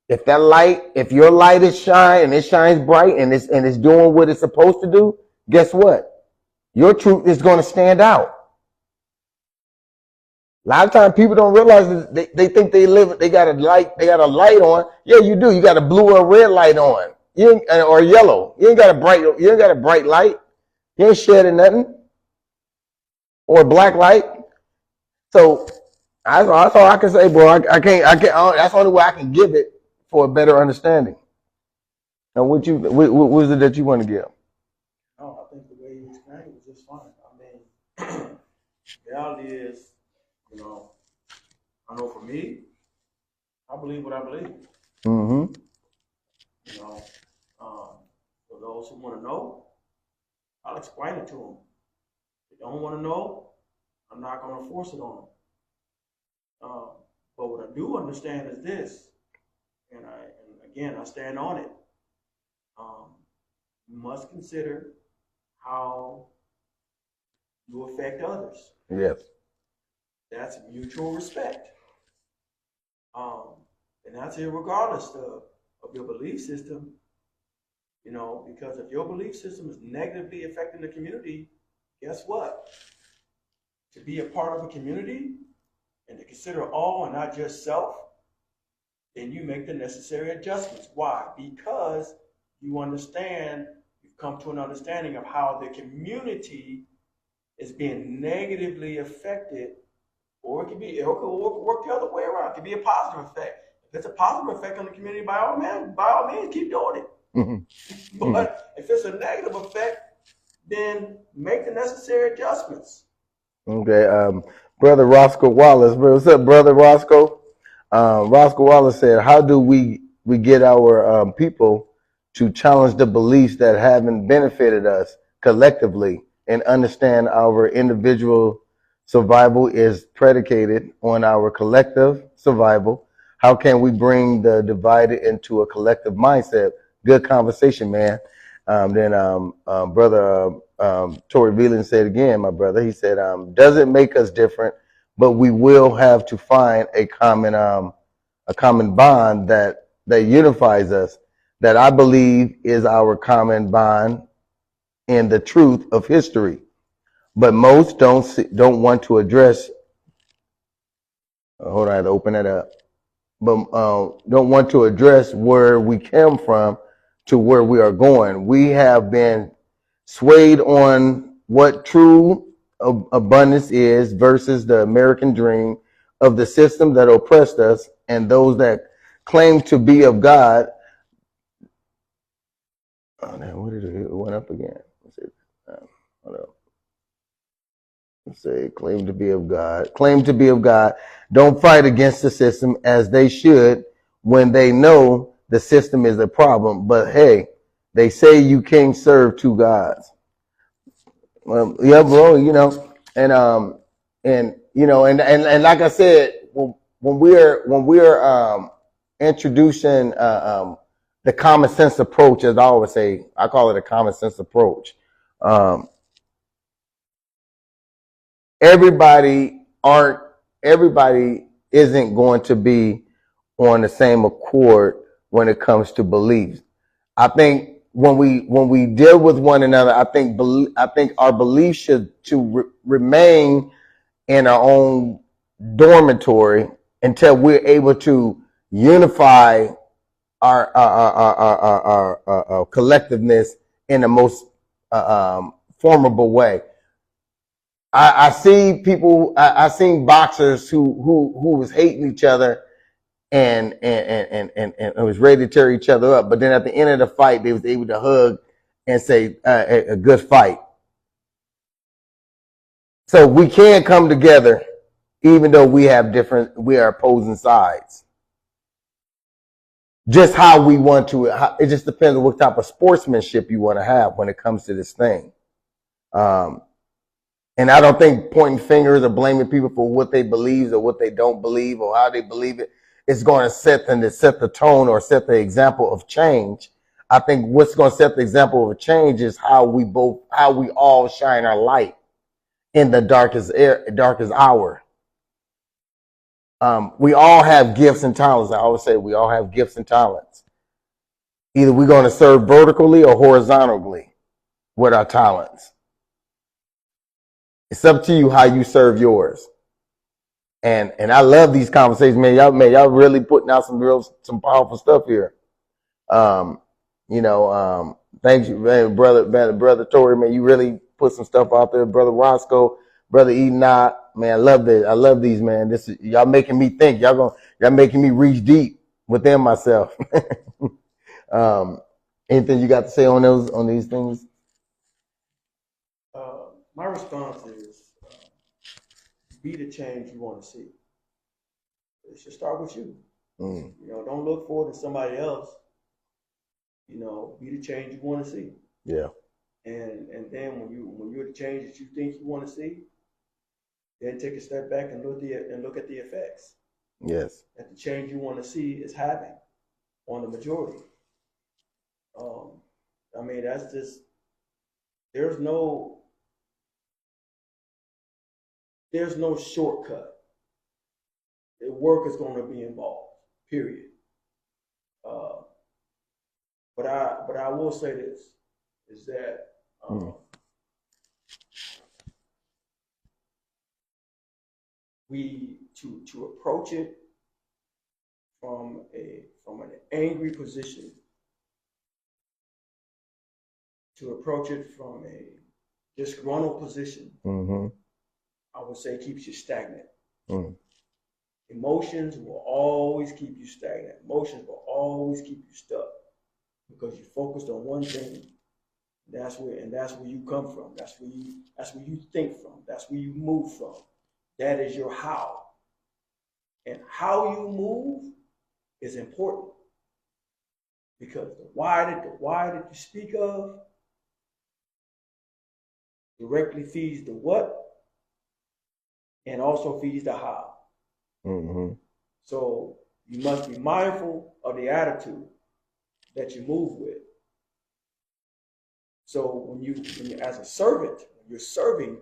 If your light is shine and it shines bright and it's doing what it's supposed to do, guess what? Your truth is gonna stand out. A lot of times people don't realize that they think they got a light on. Yeah, you do. You got a blue or red light on. Or yellow. You ain't got a bright light. You ain't shedding nothing. Or a black light. So that's all I can say, bro. I can't that's the only way I can give it for a better understanding. Now what is it that you want to give? No, I think the way you explained it was just fine. I mean, the reality is, I know for me, I believe what I believe. Mm-hmm. For those who want to know, I'll explain it to them. If they don't want to know, I'm not going to force it on them. But what I do understand is this, and again, I stand on it. You must consider how you affect others. Yes. That's mutual respect. And that's irregardless of your belief system, because if your belief system is negatively affecting the community, guess what? To be a part of a community and to consider all and not just self, then you make the necessary adjustments. Why? Because you understand, you've come to an understanding of how the community is being negatively affected, or it could work the other way around. It could be a positive effect. If it's a positive effect on the community, by all means, keep doing it. Mm-hmm. But if it's a negative effect, then make the necessary adjustments. Okay, brother Roscoe Wallace, what's up, brother Roscoe? Roscoe Wallace said, "How do we get our people to challenge the beliefs that haven't benefited us collectively and understand our individual survival is predicated on our collective survival? How can we bring the divided into a collective mindset?" Good conversation, man. Then brother Tori Veland said again, my brother, he said, doesn't make us different, but we will have to find a common bond that unifies us, that I believe is our common bond in the truth of history. But most don't want to address. Hold on, I had to open that up. But don't want to address where we came from to where we are going. We have been swayed on what true abundance is versus the American dream of the system that oppressed us and those that claim to be of God. Oh, man, what did it went up again? Hold up. Let's say claim to be of God. Claim to be of God. Don't fight against the system as they should when they know the system is a problem. But hey, they say you can't serve two gods. Well, yeah, bro. And like I said, when we're introducing the common sense approach, as I always say, I call it a common sense approach. Um, everybody isn't going to be on the same accord when it comes to beliefs. I think when we deal with one another, I think our beliefs should remain in our own dormitory until we're able to unify our collectiveness in the most formidable way. I see people. I seen boxers who was hating each other and was ready to tear each other up. But then at the end of the fight, they was able to hug and say a good fight. So we can come together, even though we are opposing sides. Just how we want to. It just depends on what type of sportsmanship you want to have when it comes to this thing. And I don't think pointing fingers or blaming people for what they believe or what they don't believe or how they believe it is going to set the tone or set the example of change. I think what's going to set the example of change is how we all shine our light in the darkest hour. We all have gifts and talents. I always say we all have gifts and talents. Either we're going to serve vertically or horizontally with our talents. It's up to you how you serve yours. And I love these conversations, man. Y'all really putting out some powerful stuff here. Thanks, man, brother Tori, man. You really put some stuff out there, brother Roscoe, brother Enoch, man. I love this. I love these, man. This is y'all making me think. Y'all making me reach deep within myself. Anything you got to say on these things? My response is be the change you want to see. It should start with you. Don't look forward to somebody else. Be the change you want to see. Yeah. And then when you're the change that you think you want to see, then take a step back and look at the effects. Yes. That the change you want to see is having on the majority. That's just there's no shortcut. The work is going to be involved. Period. But I will say this is that to approach it from an angry position, to approach it from a disgruntled position, I would say keeps you stagnant. Emotions will always keep you stagnant. Emotions will always keep you stuck because you're focused on one thing. That's where you come from. That's where you think from. That's where you move from. That is your how. And how you move is important because the why that you speak of directly feeds the what and also feeds the how. So you must be mindful of the attitude that you move with. So when you as a servant, when you're serving,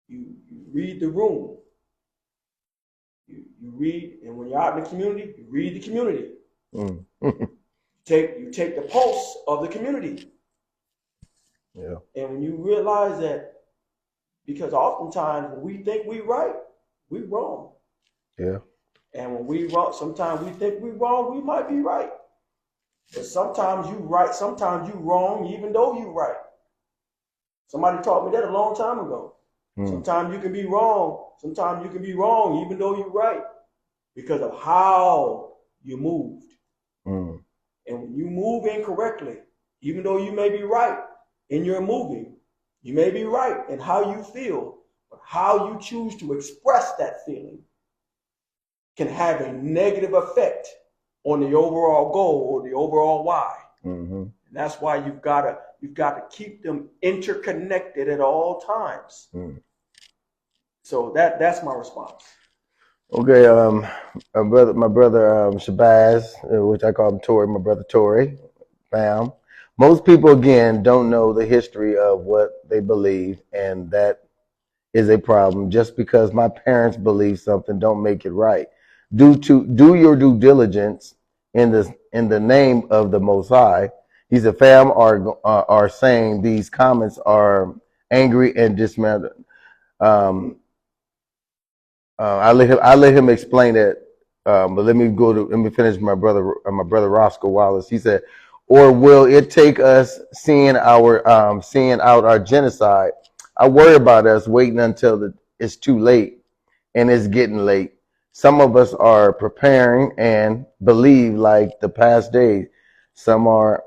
you read the room. You read, and when you're out in the community, you read the community. You take the pulse of the community. Yeah. And when you realize that, because oftentimes when we think we right, we wrong. Yeah. And when we wrong, sometimes we think we wrong, we might be right. But sometimes you right, sometimes you wrong, even though you right. Somebody taught me that a long time ago. Sometimes you can be wrong. Sometimes you can be wrong, even though you're right, because of how you moved. And when you move incorrectly, even though you may be right in your moving, you may be right in how you feel, but how you choose to express that feeling can have a negative effect on the overall goal or the overall why. And that's why you've got to keep them interconnected at all times. So that's my response. Okay, my brother Shabazz, which I call him Tori, my brother Tori, fam. Most people again don't know the history of what they believe, and that is a problem. Just because my parents believe something don't make it right. Do your due diligence in the name of the Most High. He said, fam are saying these comments are angry and dismantled. I let him explain it, but let me finish my brother Roscoe Wallace. He said, or will it take us seeing out our genocide? I worry about us waiting until it's too late, and it's getting late. Some of us are preparing and believe like the past days. Some are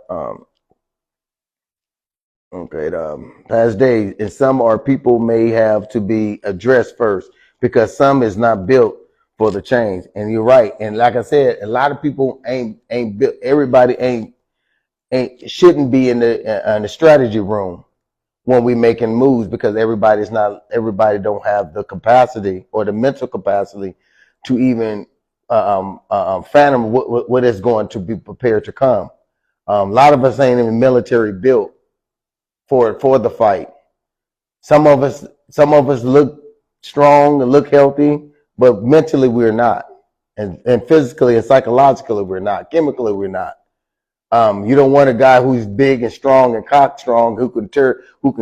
past days, and some are people may have to be addressed first because some is not built for the change. And you're right. And like I said, a lot of people ain't built. Everybody shouldn't be in the strategy room when we making moves because everybody don't have the capacity or the mental capacity to even fathom what is going to be prepared to come. A lot of us ain't even military built for the fight. Some of us look strong and look healthy, but mentally we're not, and physically and psychologically we're not. Chemically we're not. You don't want a guy who's big and strong and cock strong who can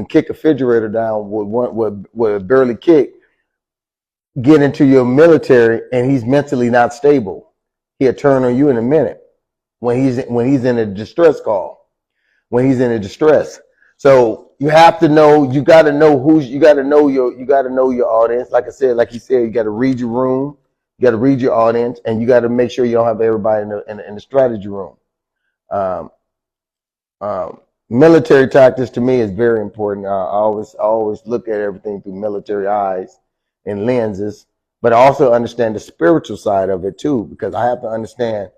kick a refrigerator down with a barely kick. Get into your military and he's mentally not stable. He'll turn on you in a minute when he's in a distress call. When he's in a distress. So you have to know, you got to know your audience. Like I said, like he said, you got to read your room, you got to read your audience, and you got to make sure you don't have everybody in the strategy room. Military tactics to me is very important. I always look at everything through military eyes and lenses, but I also understand the spiritual side of it too, because I have to understand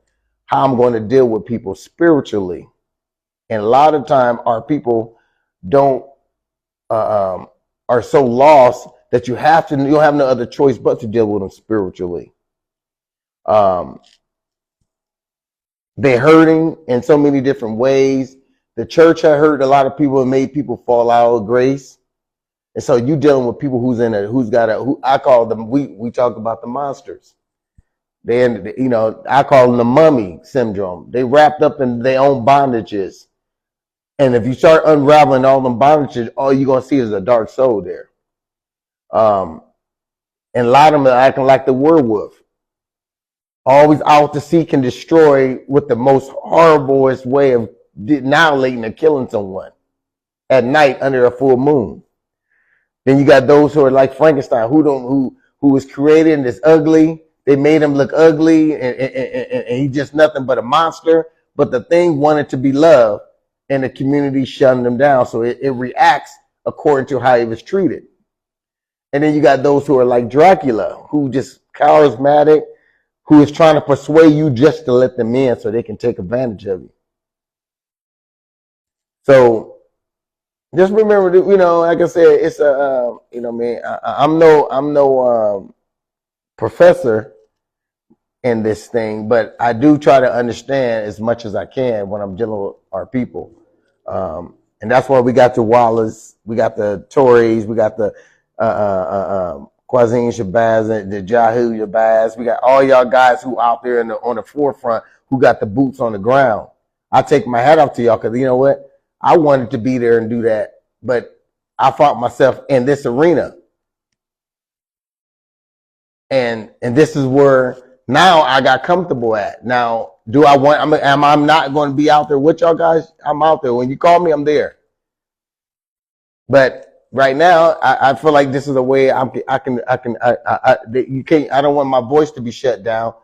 how I'm going to deal with people spiritually. And a lot of time our people are so lost that you don't have no other choice but to deal with them spiritually. They're hurting in so many different ways. The church had hurt a lot of people and made people fall out of grace. And so you dealing with people I call them, we talk about the monsters. I call them the mummy syndrome. They wrapped up in their own bondages. And if you start unraveling all them bondages, all you're going to see is a dark soul there. And a lot of them are acting like the werewolf. Always out to seek and destroy with the most horriblest way of annihilating or killing someone at night under a full moon. Then you got those who are like Frankenstein, who was created and is ugly. They made him look ugly, and he's just nothing but a monster. But the thing wanted to be loved, and the community shunned him down. So it reacts according to how he was treated. And then you got those who are like Dracula, who just charismatic, who is trying to persuade you just to let them in so they can take advantage of you. So just remember that, like I said, it's a, man, I'm no professor in this thing, but I do try to understand as much as I can when I'm dealing with our people. And that's why we got the Wallace, we got the Tories, we got the Kwazin Shabazz, and the Jahu Shabazz. We got all y'all guys who out there on the forefront who got the boots on the ground. I take my hat off to y'all because you know what? I wanted to be there and do that, but I found myself in this arena. And this is where now I got comfortable at. Now, am I not going to be out there with y'all guys? I'm out there. When you call me, I'm there. But right now, I feel like this is a way I don't want my voice to be shut down,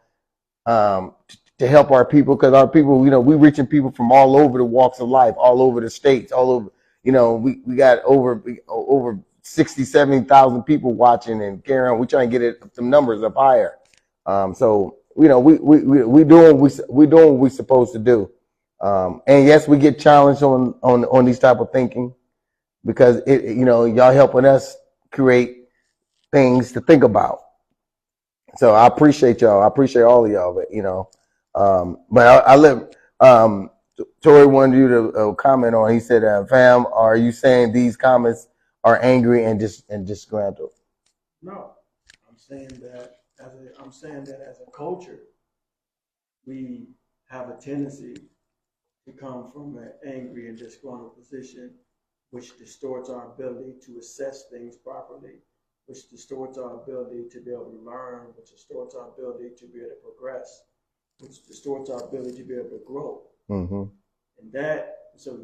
to help our people, because our people, we reaching people from all over the walks of life, all over the states, all over, we got over 60, 70,000 people watching and carrying on. We trying to get some numbers up higher. So, we doing what we supposed to do. And yes, we get challenged on these type of thinking, because y'all helping us create things to think about. So I appreciate y'all. I appreciate all of y'all. But I let Tori wanted you to comment on. He said, "Fam, are you saying these comments are angry and disgruntled?" No, I'm saying that as a culture, we have a tendency to come from an angry and disgruntled position, which distorts our ability to assess things properly, which distorts our ability to be able to learn, which distorts our ability to be able to progress, which distorts our ability to be able to grow. Mm-hmm. And so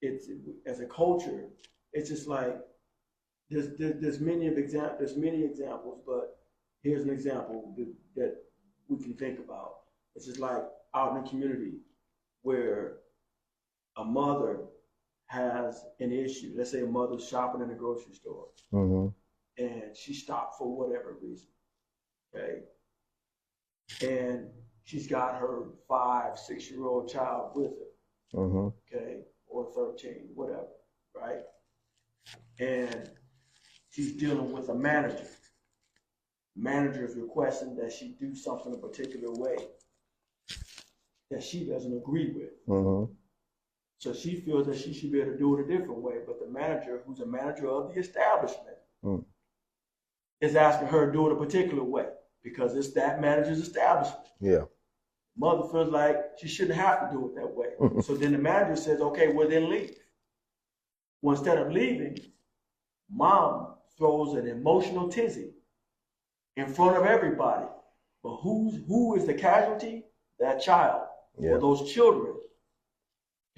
it's as a culture, it's just like there's many examples, but here's an example that we can think about. It's just like out in the community where a mother has an issue. Let's say a mother's shopping in a grocery store, mm-hmm. and she stopped for whatever reason, okay? And she's got her 5-6-year-old child with her, mm-hmm. okay, or 13, whatever, right? And she's dealing with a manager. Manager is requesting that she do something a particular way that she doesn't agree with. Mm-hmm. So she feels that she should be able to do it a different way, but the manager, who's a manager of the establishment, is asking her to do it a particular way because it's that manager's establishment. Yeah. Mother feels like she shouldn't have to do it that way. So then the manager says, okay, well then leave. Well, instead of leaving, mom throws an emotional tizzy in front of everybody. But who is the casualty? That child, or those children.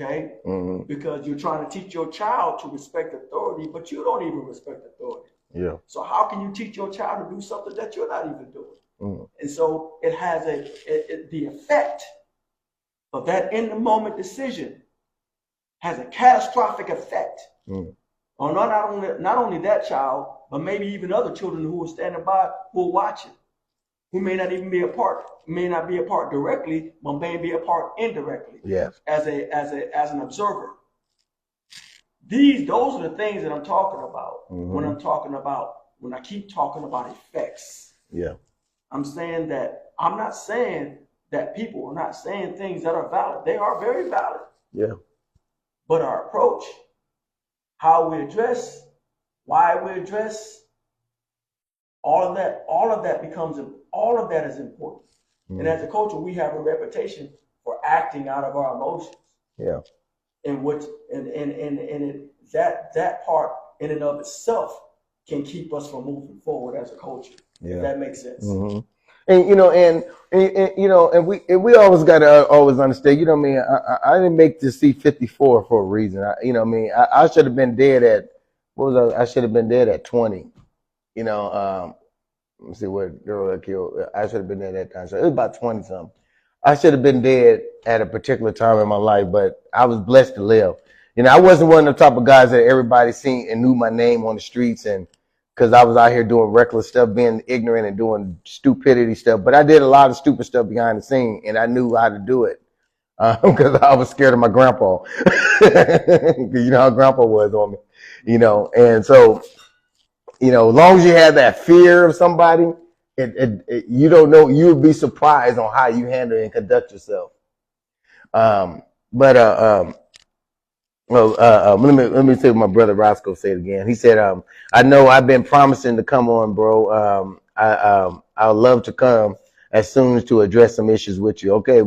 Okay? Mm-hmm. Because you're trying to teach your child to respect authority, but you don't even respect authority. Yeah. So how can you teach your child to do something that you're not even doing? Mm-hmm. And so it has the effect of that in the moment decision has a catastrophic effect on not only that child, but maybe even other children who are standing by, who are watching, who may not even be a part, may not be a part directly, but may be a part indirectly. Yes. As an observer. Those are the things that I'm talking about when I keep talking about effects. Yeah. I'm not saying that people are not saying things that are valid. They are very valid. Yeah. But our approach, how we address, why we address, all of that is important. And as a culture, we have a reputation for acting out of our emotions. Yeah. And that part in and of itself can keep us from moving forward as a culture. Yeah. If that makes sense. Mm-hmm. And we always gotta always understand. I mean, I didn't make this C-54 for a reason. I should have been dead at I should have been dead at 20. Let me see what girl I killed. I should have been dead at that time. So it was about 20 something. I should have been dead at a particular time in my life, but I was blessed to live. I wasn't one of the type of guys that everybody seen and knew my name on the streets, and because I was out here doing reckless stuff, being ignorant and doing stupidity stuff. But I did a lot of stupid stuff behind the scene, and I knew how to do it because I was scared of my grandpa. You know how grandpa was on me, and so, as long as you have that fear of somebody, you don't know, you would be surprised on how you handle and conduct yourself. Let me say what my brother Roscoe said again. He said, I know I've been promising to come on, bro. I'd love to come as soon as to address some issues with you. Okay,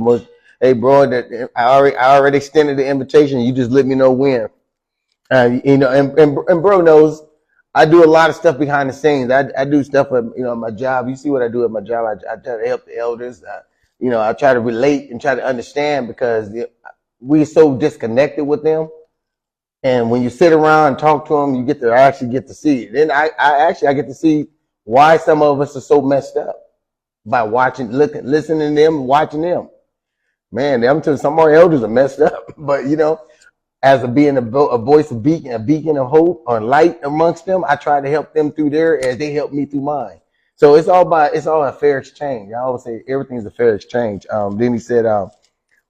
hey, bro, I already extended the invitation. You just let me know when. And bro knows I do a lot of stuff behind the scenes. I do stuff at my job. You see what I do at my job. I try to help the elders. I try to relate and try to understand because we're so disconnected with them. And when you sit around and talk to them, I actually get to see it. Then I get to see why some of us are so messed up by listening to them, watching them. Man, some of our elders are messed up, but as being a voice of a beacon of hope or light amongst them, I try to help them through there as they help me through mine. So it's all a fair exchange. I always say everything's a fair exchange. Then he said,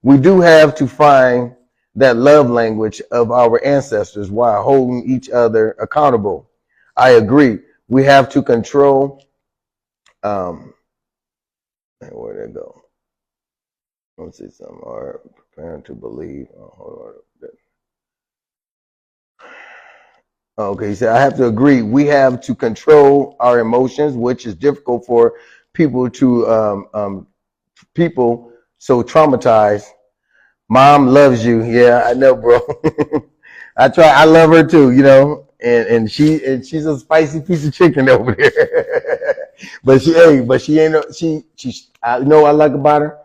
we do have to find that love language of our ancestors while holding each other accountable. I agree. We have to control. Where'd it go? Let's see something. All right, preparing to believe. Hold on. Okay, he said, I have to agree. We have to control our emotions, which is difficult for people people so traumatized. Mom loves you. Yeah, I know, bro. I love her too, and she's a spicy piece of chicken over there. but she I know what I like about her.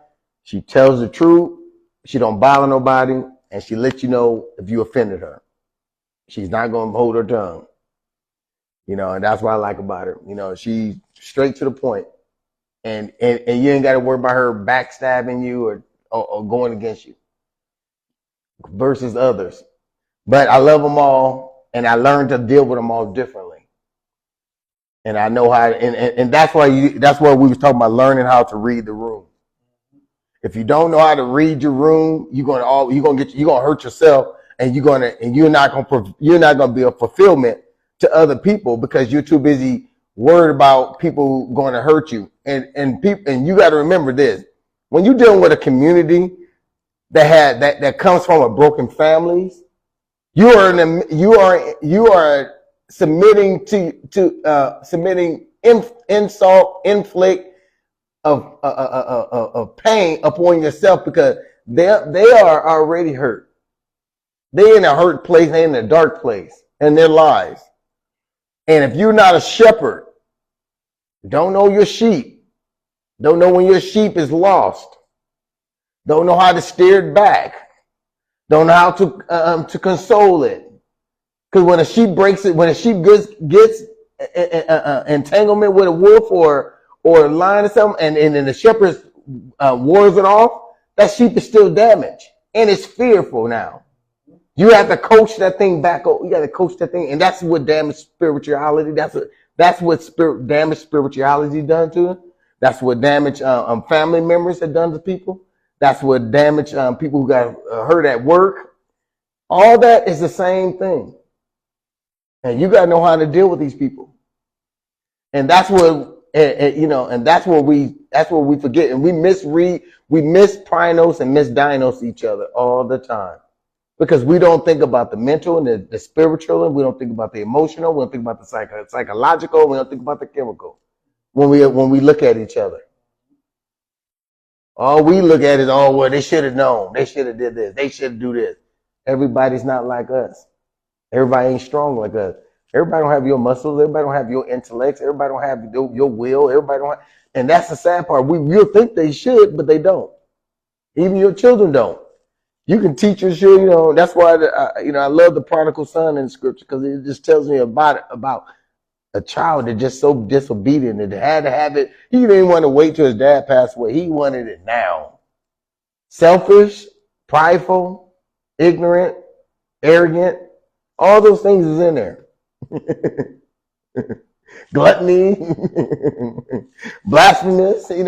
She tells the truth. She don't bother nobody, and she lets you know if you offended her. She's not going to hold her tongue, and that's what I like about her. She's straight to the point, and you ain't got to worry about her backstabbing you or going against you versus others. But I love them all, and I learned to deal with them all differently. And I know how, and that's why we was talking about learning how to read the room. If you don't know how to read your room, you're gonna hurt yourself. And you're not gonna be a fulfillment to other people because you're too busy worried about people going to hurt you. And you got to remember this: when you're dealing with a community that comes from a broken families, you are submitting submitting insult, inflict of pain upon yourself because they are already hurt. They're in a hurt place, they're in a dark place in their lives. And if you're not a shepherd, don't know your sheep, don't know when your sheep is lost, don't know how to steer it back, don't know how to console it. Because when a sheep gets entanglement with a wolf or a lion or something, and then the shepherd wars it off, that sheep is still damaged and it's fearful now. You have to coach that thing back. You got to coach that thing, and that's what damaged spirituality. That's what damaged spirituality done to them. That's what damaged family members have done to people. That's what damaged people who got hurt at work. All that is the same thing, and you got to know how to deal with these people. And that's what and that's what we forget, and we mispronounce and misdiagnose each other all the time. Because we don't think about the mental and the spiritual, and we don't think about the emotional, we don't think about the psychological, we don't think about the chemical when we look at each other. All we look at is, well, they should have known, they should have did this, they should do this. Everybody's not like us. Everybody ain't strong like us. Everybody don't have your muscles. Everybody don't have your intellects. Everybody don't have your will. Everybody don't have, and that's the sad part. You'll think they should, but they don't. Even your children don't. You can teach your children, that's why, I love the prodigal son in scripture, because it just tells me about a child that just so disobedient and had to have it. He didn't want to wait till his dad passed away. He wanted it now. Selfish, prideful, ignorant, arrogant, all those things is in there. Gluttony, blasphemous, I'm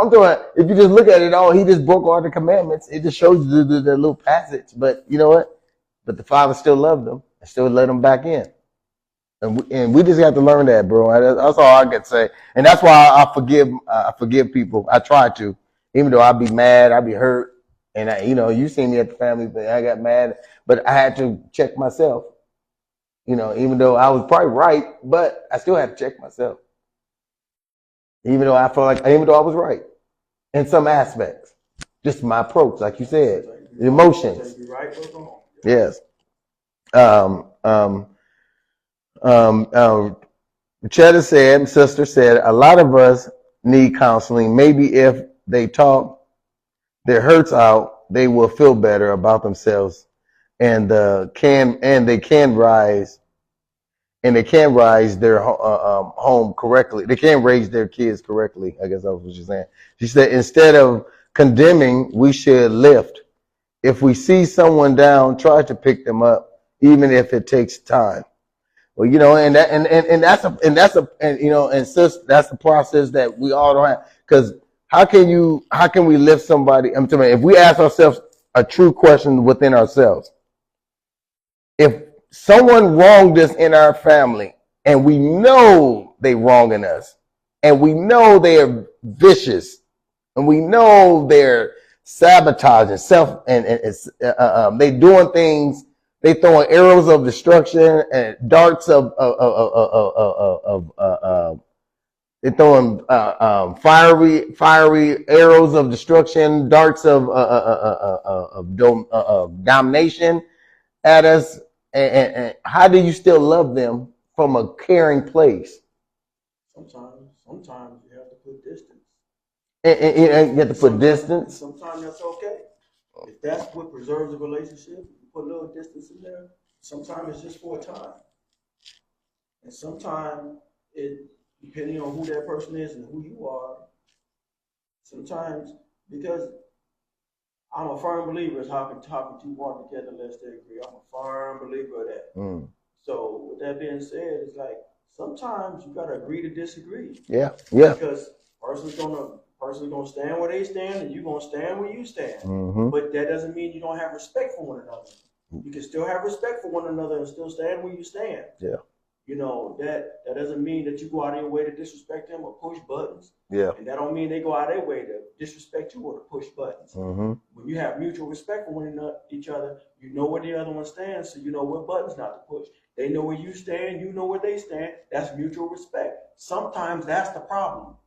talking, if you just look at it all, he just broke all the commandments. It just shows you the little passage. But you know what? But the Father still loved them and still let them back in. And we just have to learn that, bro. That's all I can say. And that's why I forgive people. I try to, even though I be mad, I be hurt. And you see me at the family, but I got mad, but I had to check myself. Even though I was probably right, but I still had to check myself. Even though I was right in some aspects, just my approach, like you said, the emotions. Yes. Cheddar said, sister said, a lot of us need counseling. Maybe if they talk their hurts out, they will feel better about themselves, and they can rise their home correctly. They can raise their kids correctly. I guess that's what she's saying. She said, instead of condemning, we should lift. If we see someone down, try to pick them up, even if it takes time. Well, that's the process that we all don't have. Because how can we lift somebody? I'm telling you, if we ask ourselves a true question within ourselves, if someone wronged us in our family and we know they wronging us and we know they're vicious and we know they're sabotaging they doing things, they throwing arrows of destruction and darts they're throwing fiery arrows of destruction, darts of domination at us. And how do you still love them from a caring place? Sometimes you have to put distance. And you have to put distance. Sometimes that's okay. If that's what preserves a relationship, you put a little distance in there. Sometimes it's just for a time. And sometimes depending on who that person is and who you are, sometimes, because I'm a firm believer is how can two walk together unless they agree. I'm a firm believer of that. So with that being said, it's like sometimes you gotta agree to disagree. Yeah. Because person's gonna stand where they stand and you're gonna stand where you stand. Mm-hmm. But that doesn't mean you don't have respect for one another. You can still have respect for one another and still stand where you stand. Yeah. That doesn't mean that you go out of your way to disrespect them or push buttons. Yeah. And that don't mean they go out of their way to disrespect you or to push buttons. Mm-hmm. When you have mutual respect for each other, you know where the other one stands, so you know what buttons not to push. They know where you stand, you know where they stand. That's mutual respect. Sometimes that's the problem.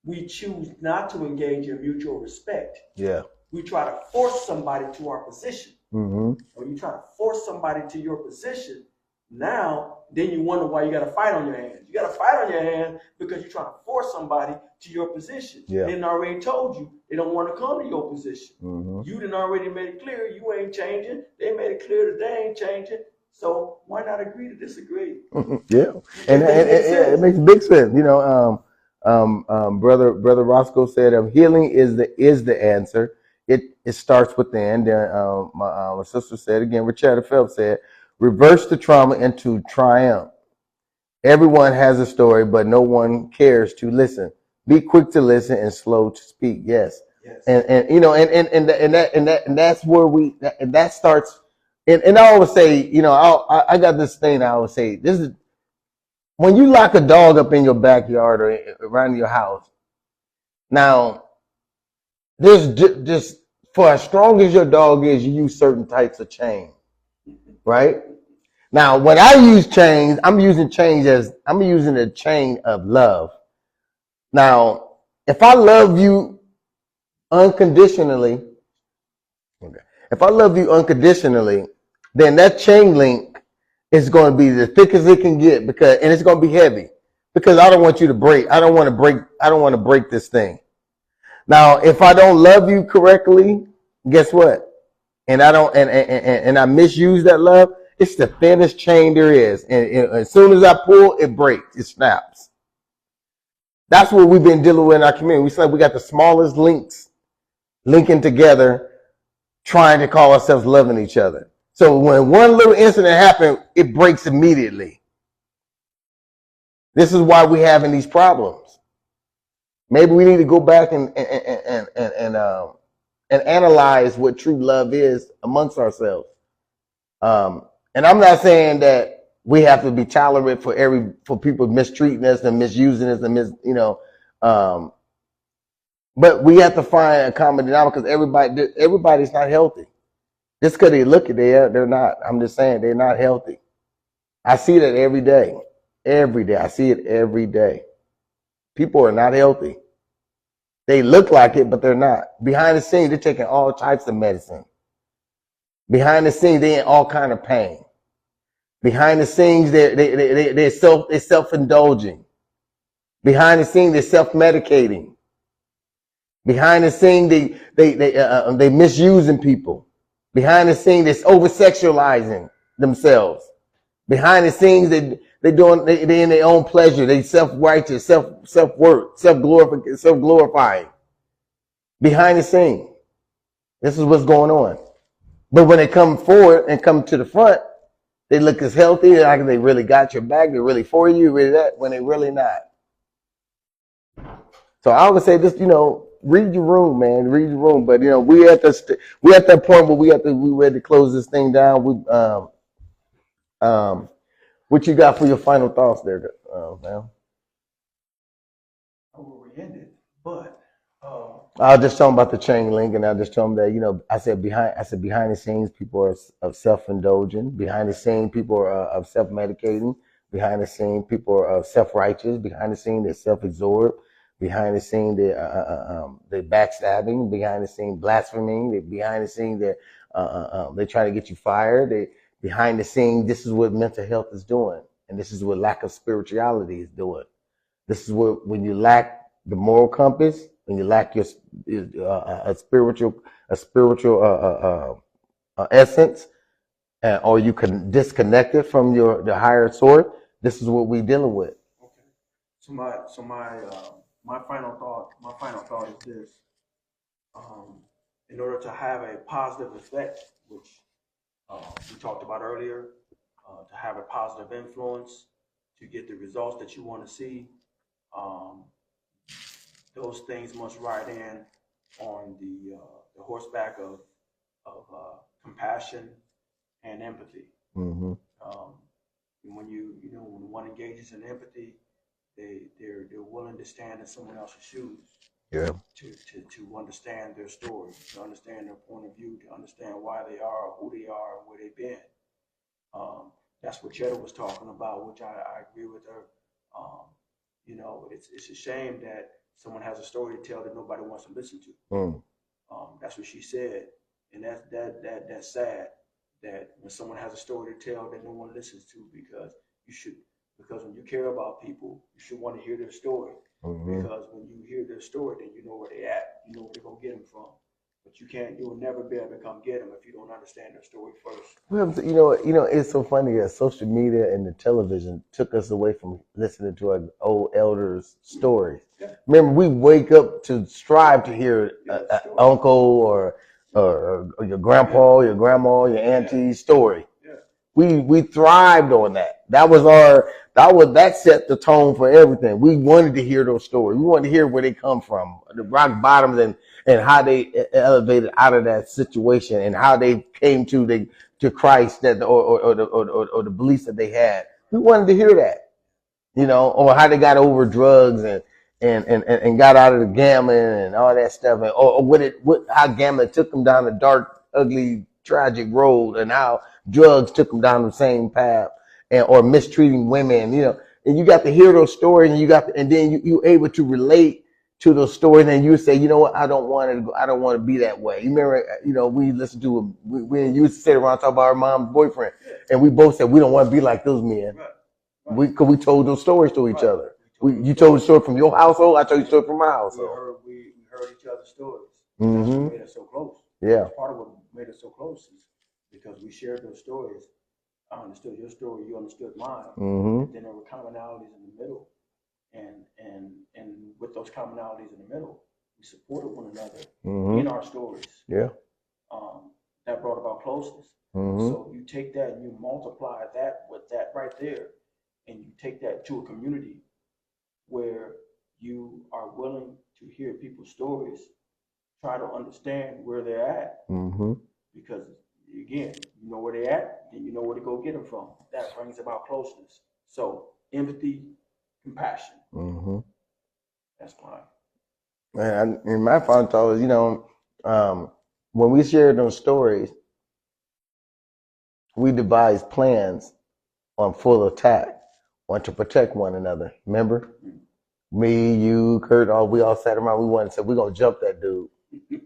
We choose not to engage in mutual respect. Yeah. We try to force somebody to our position. Mm-hmm. Or you try to force somebody to your position. Now, then you wonder why you got a fight on your hands. You got a fight on your hands because you're trying to force somebody to your position. Yeah. They done already told you they don't want to come to your position. Mm-hmm. You done already made it clear you ain't changing. They made it clear that they ain't changing. So why not agree to disagree? Yeah, and it makes big sense. Brother Roscoe said, "Healing is the answer. It starts within." Then my sister said again. Richard Phelps said, "Reverse the trauma into triumph. Everyone has a story, but no one cares to listen. Be quick to listen and slow to speak." Yes. And that's where that starts. And I always say, I got this thing I always say. This is when you lock a dog up in your backyard or around your house. Now, there's just for as strong as your dog is, you use certain types of chain, right? Now, when I use chains, I'm using a chain of love. Now, if I love you unconditionally, then that chain link It's going to be the thickest it can get, because, and it's going to be heavy, because I don't want you to break. I don't want to break this thing. Now, if I don't love you correctly, guess what? And I don't, and I misuse that love. It's the thinnest chain there is, and as soon as I pull, it breaks, it snaps. That's what we've been dealing with in our community. We said we got the smallest links linking together, trying to call ourselves loving each other. So when one little incident happened, it breaks immediately. This is why we're having these problems. Maybe we need to go back and analyze what true love is amongst ourselves. And I'm not saying that we have to be tolerant for people mistreating us and misusing us and but we have to find a common denominator, because everybody's not healthy. Just because they look at they're not. I'm just saying they're not healthy. I see that every day. Every day. I see it every day. People are not healthy. They look like it, but they're not. Behind the scenes, they're taking all types of medicine. Behind the scenes, they're in all kind of pain. Behind the scenes, they're self-indulging. Behind the scenes, they're self-medicating. Behind the scenes, they misusing people. Behind the scenes, they're over-sexualizing themselves. Behind the scenes, they in their own pleasure. They self-righteous, self-worth, self-glorifying. Behind the scenes, this is what's going on. But when they come forward and come to the front, they look as healthy, like they really got your back, they're really for you, really that, when they're really not. So I would say this, read your room, man. Read your room. But we at that point where we ready to close this thing down. What you got for your final thoughts there, man? Where we ended, but I was just talking about the chain link, and I just told them that I said behind the scenes people are of self-indulging. Behind the scenes people are of self-medicating. Behind the scenes people are of self-righteous. Behind the scenes they're self-absorbed. Behind the scene, they're backstabbing. Behind the scene, blaspheming. Behind the scene, they're trying to get you fired. Behind the scene, this is what mental health is doing, and this is what lack of spirituality is doing. This is what, when you lack the moral compass, when you lack your a spiritual essence, or you can disconnect it from the higher source. This is what we're dealing with. Okay. So my final thought is this: in order to have a positive effect, which we talked about earlier, to have a positive influence, to get the results that you want to see, those things must ride in on the horseback of compassion and empathy. Mm-hmm. When when one engages in empathy, they're willing to stand in someone else's shoes. Yeah. To understand their story, to understand their point of view, to understand why they are, who they are, and where they've been. That's what Jetta was talking about, which I agree with her. It's a shame that someone has a story to tell that nobody wants to listen to. That's what she said, and that's sad. That when someone has a story to tell that no one listens to, because when you care about people, you should want to hear their story. Mm-hmm. Because when you hear their story, then you know where they're at, you know where they're gonna get them from. But you'll never be able to come get them if you don't understand their story first. Well, it's so funny that social media and the television took us away from listening to our old elders' stories. Yeah. Remember, we wake up to strive to hear an uncle or your grandpa, your grandma, your auntie's story. Yeah. We thrived on that. That set the tone for everything. We wanted to hear those stories. We wanted to hear where they come from, the rock bottoms, and how they elevated out of that situation, and how they came to Christ, or the beliefs that they had. We wanted to hear that, or how they got over drugs and got out of the gambling and all that stuff, or how gambling took them down a dark, ugly, tragic road, and how drugs took them down the same path, or mistreating women, and you got to hear those stories, and then you're able to relate to those stories, and you say, you know what, I don't want to be that way. You remember, we listened to we used to sit around and talk about our mom's boyfriend. and we both said we don't want to be like those men. Right. Cause we told those stories to each other. You told the story from your household. I told you the story from my household. We heard each other's stories. Mm-hmm. That's what made us so close. Yeah. That's part of what made us so close is because we shared those stories. I understood your story. You understood mine. Mm-hmm. And then there were commonalities in the middle, and with those commonalities in the middle, we supported one another in our stories. Yeah. That brought about closeness. So you take that and you multiply that with that right there, and you take that to a community where you are willing to hear people's stories, try to understand where they're at, because again, you know where they're at, and you know where to go get them from. That brings about closeness. So empathy, compassion. That's mine. And my father told us, you know, when we shared those stories, we devised plans on full attack, on to protect one another. Remember? Me, you, Kurt, we all sat around. We wanted to say, we're going to jump that dude.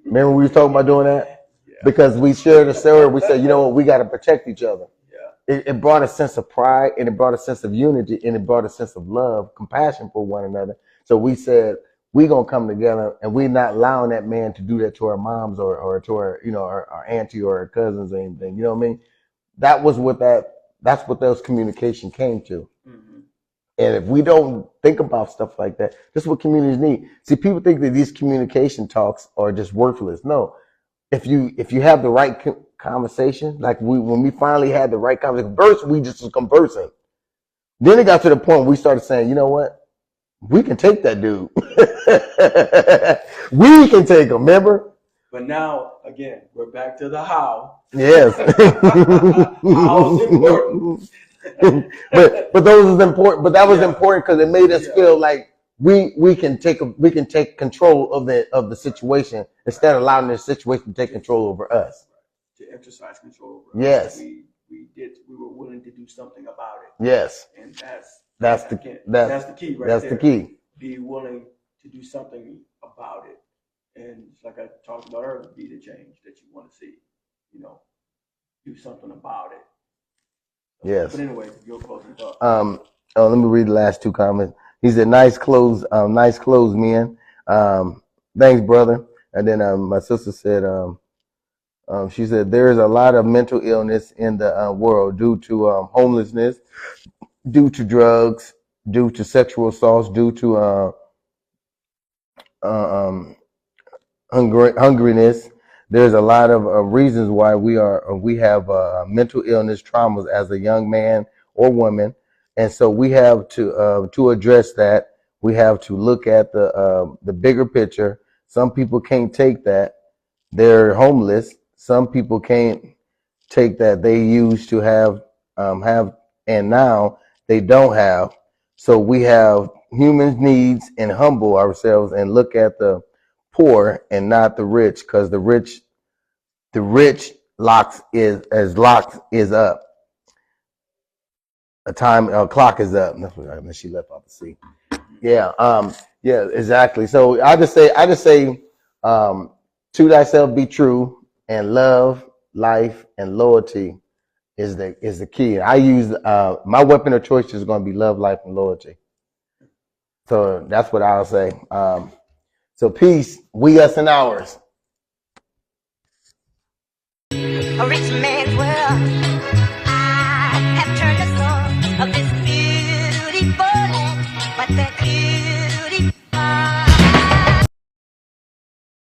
Remember we were talking about doing that? Yeah. Because we shared a story. We said, you know what? We got to protect each other. Yeah. It brought a sense of pride, and it brought a sense of unity, and it brought a sense of love, compassion for one another. So we said, we're going to come together, and we're not allowing that man to do that to our moms or to our, you know, our auntie or our cousins or anything. You know what I mean? That's what those communication came to. And if we don't think about stuff like that, this is what communities need. See, people think that these communication talks are just worthless. No, if you have the right conversation, like when we finally had the right conversation, first we just was conversing. Then it got to the point where we started saying, you know what? We can take that dude. We can take him, remember? But now, again, we're back to the how. Yes. How's important. but those was important. But that was important because it made us feel like we can take control of the situation instead of allowing the situation to take control over us. To exercise control over us. Yes. We were willing to do something about it. Yes. And that's the key right that's there. The key. Be willing to do something about it. And like I talked about earlier, be the change that you want to see. You know, do something about it. Yes. But anyway, your closing thought. Let me read the last two comments. He said, nice clothes, men. Thanks, brother. And then my sister said, she said, there is a lot of mental illness in the world due to homelessness, due to drugs, due to sexual assaults, due to hungriness. There's a lot of reasons why we have mental illness traumas as a young man or woman, and so we have to address that. We have to look at the bigger picture. Some people can't take that; they're homeless. Some people can't take that they used to have, and now they don't have. So we have human needs and humble ourselves and look at the poor and not the rich, because the rich lock is up. A clock is up. That's she left off the seat. Yeah, yeah, exactly. So I just say, to thyself be true, and love, life, and loyalty is the key. I use my weapon of choice is going to be love, life, and loyalty. So that's what I'll say. So peace, we, us, and ours. A rich man's world.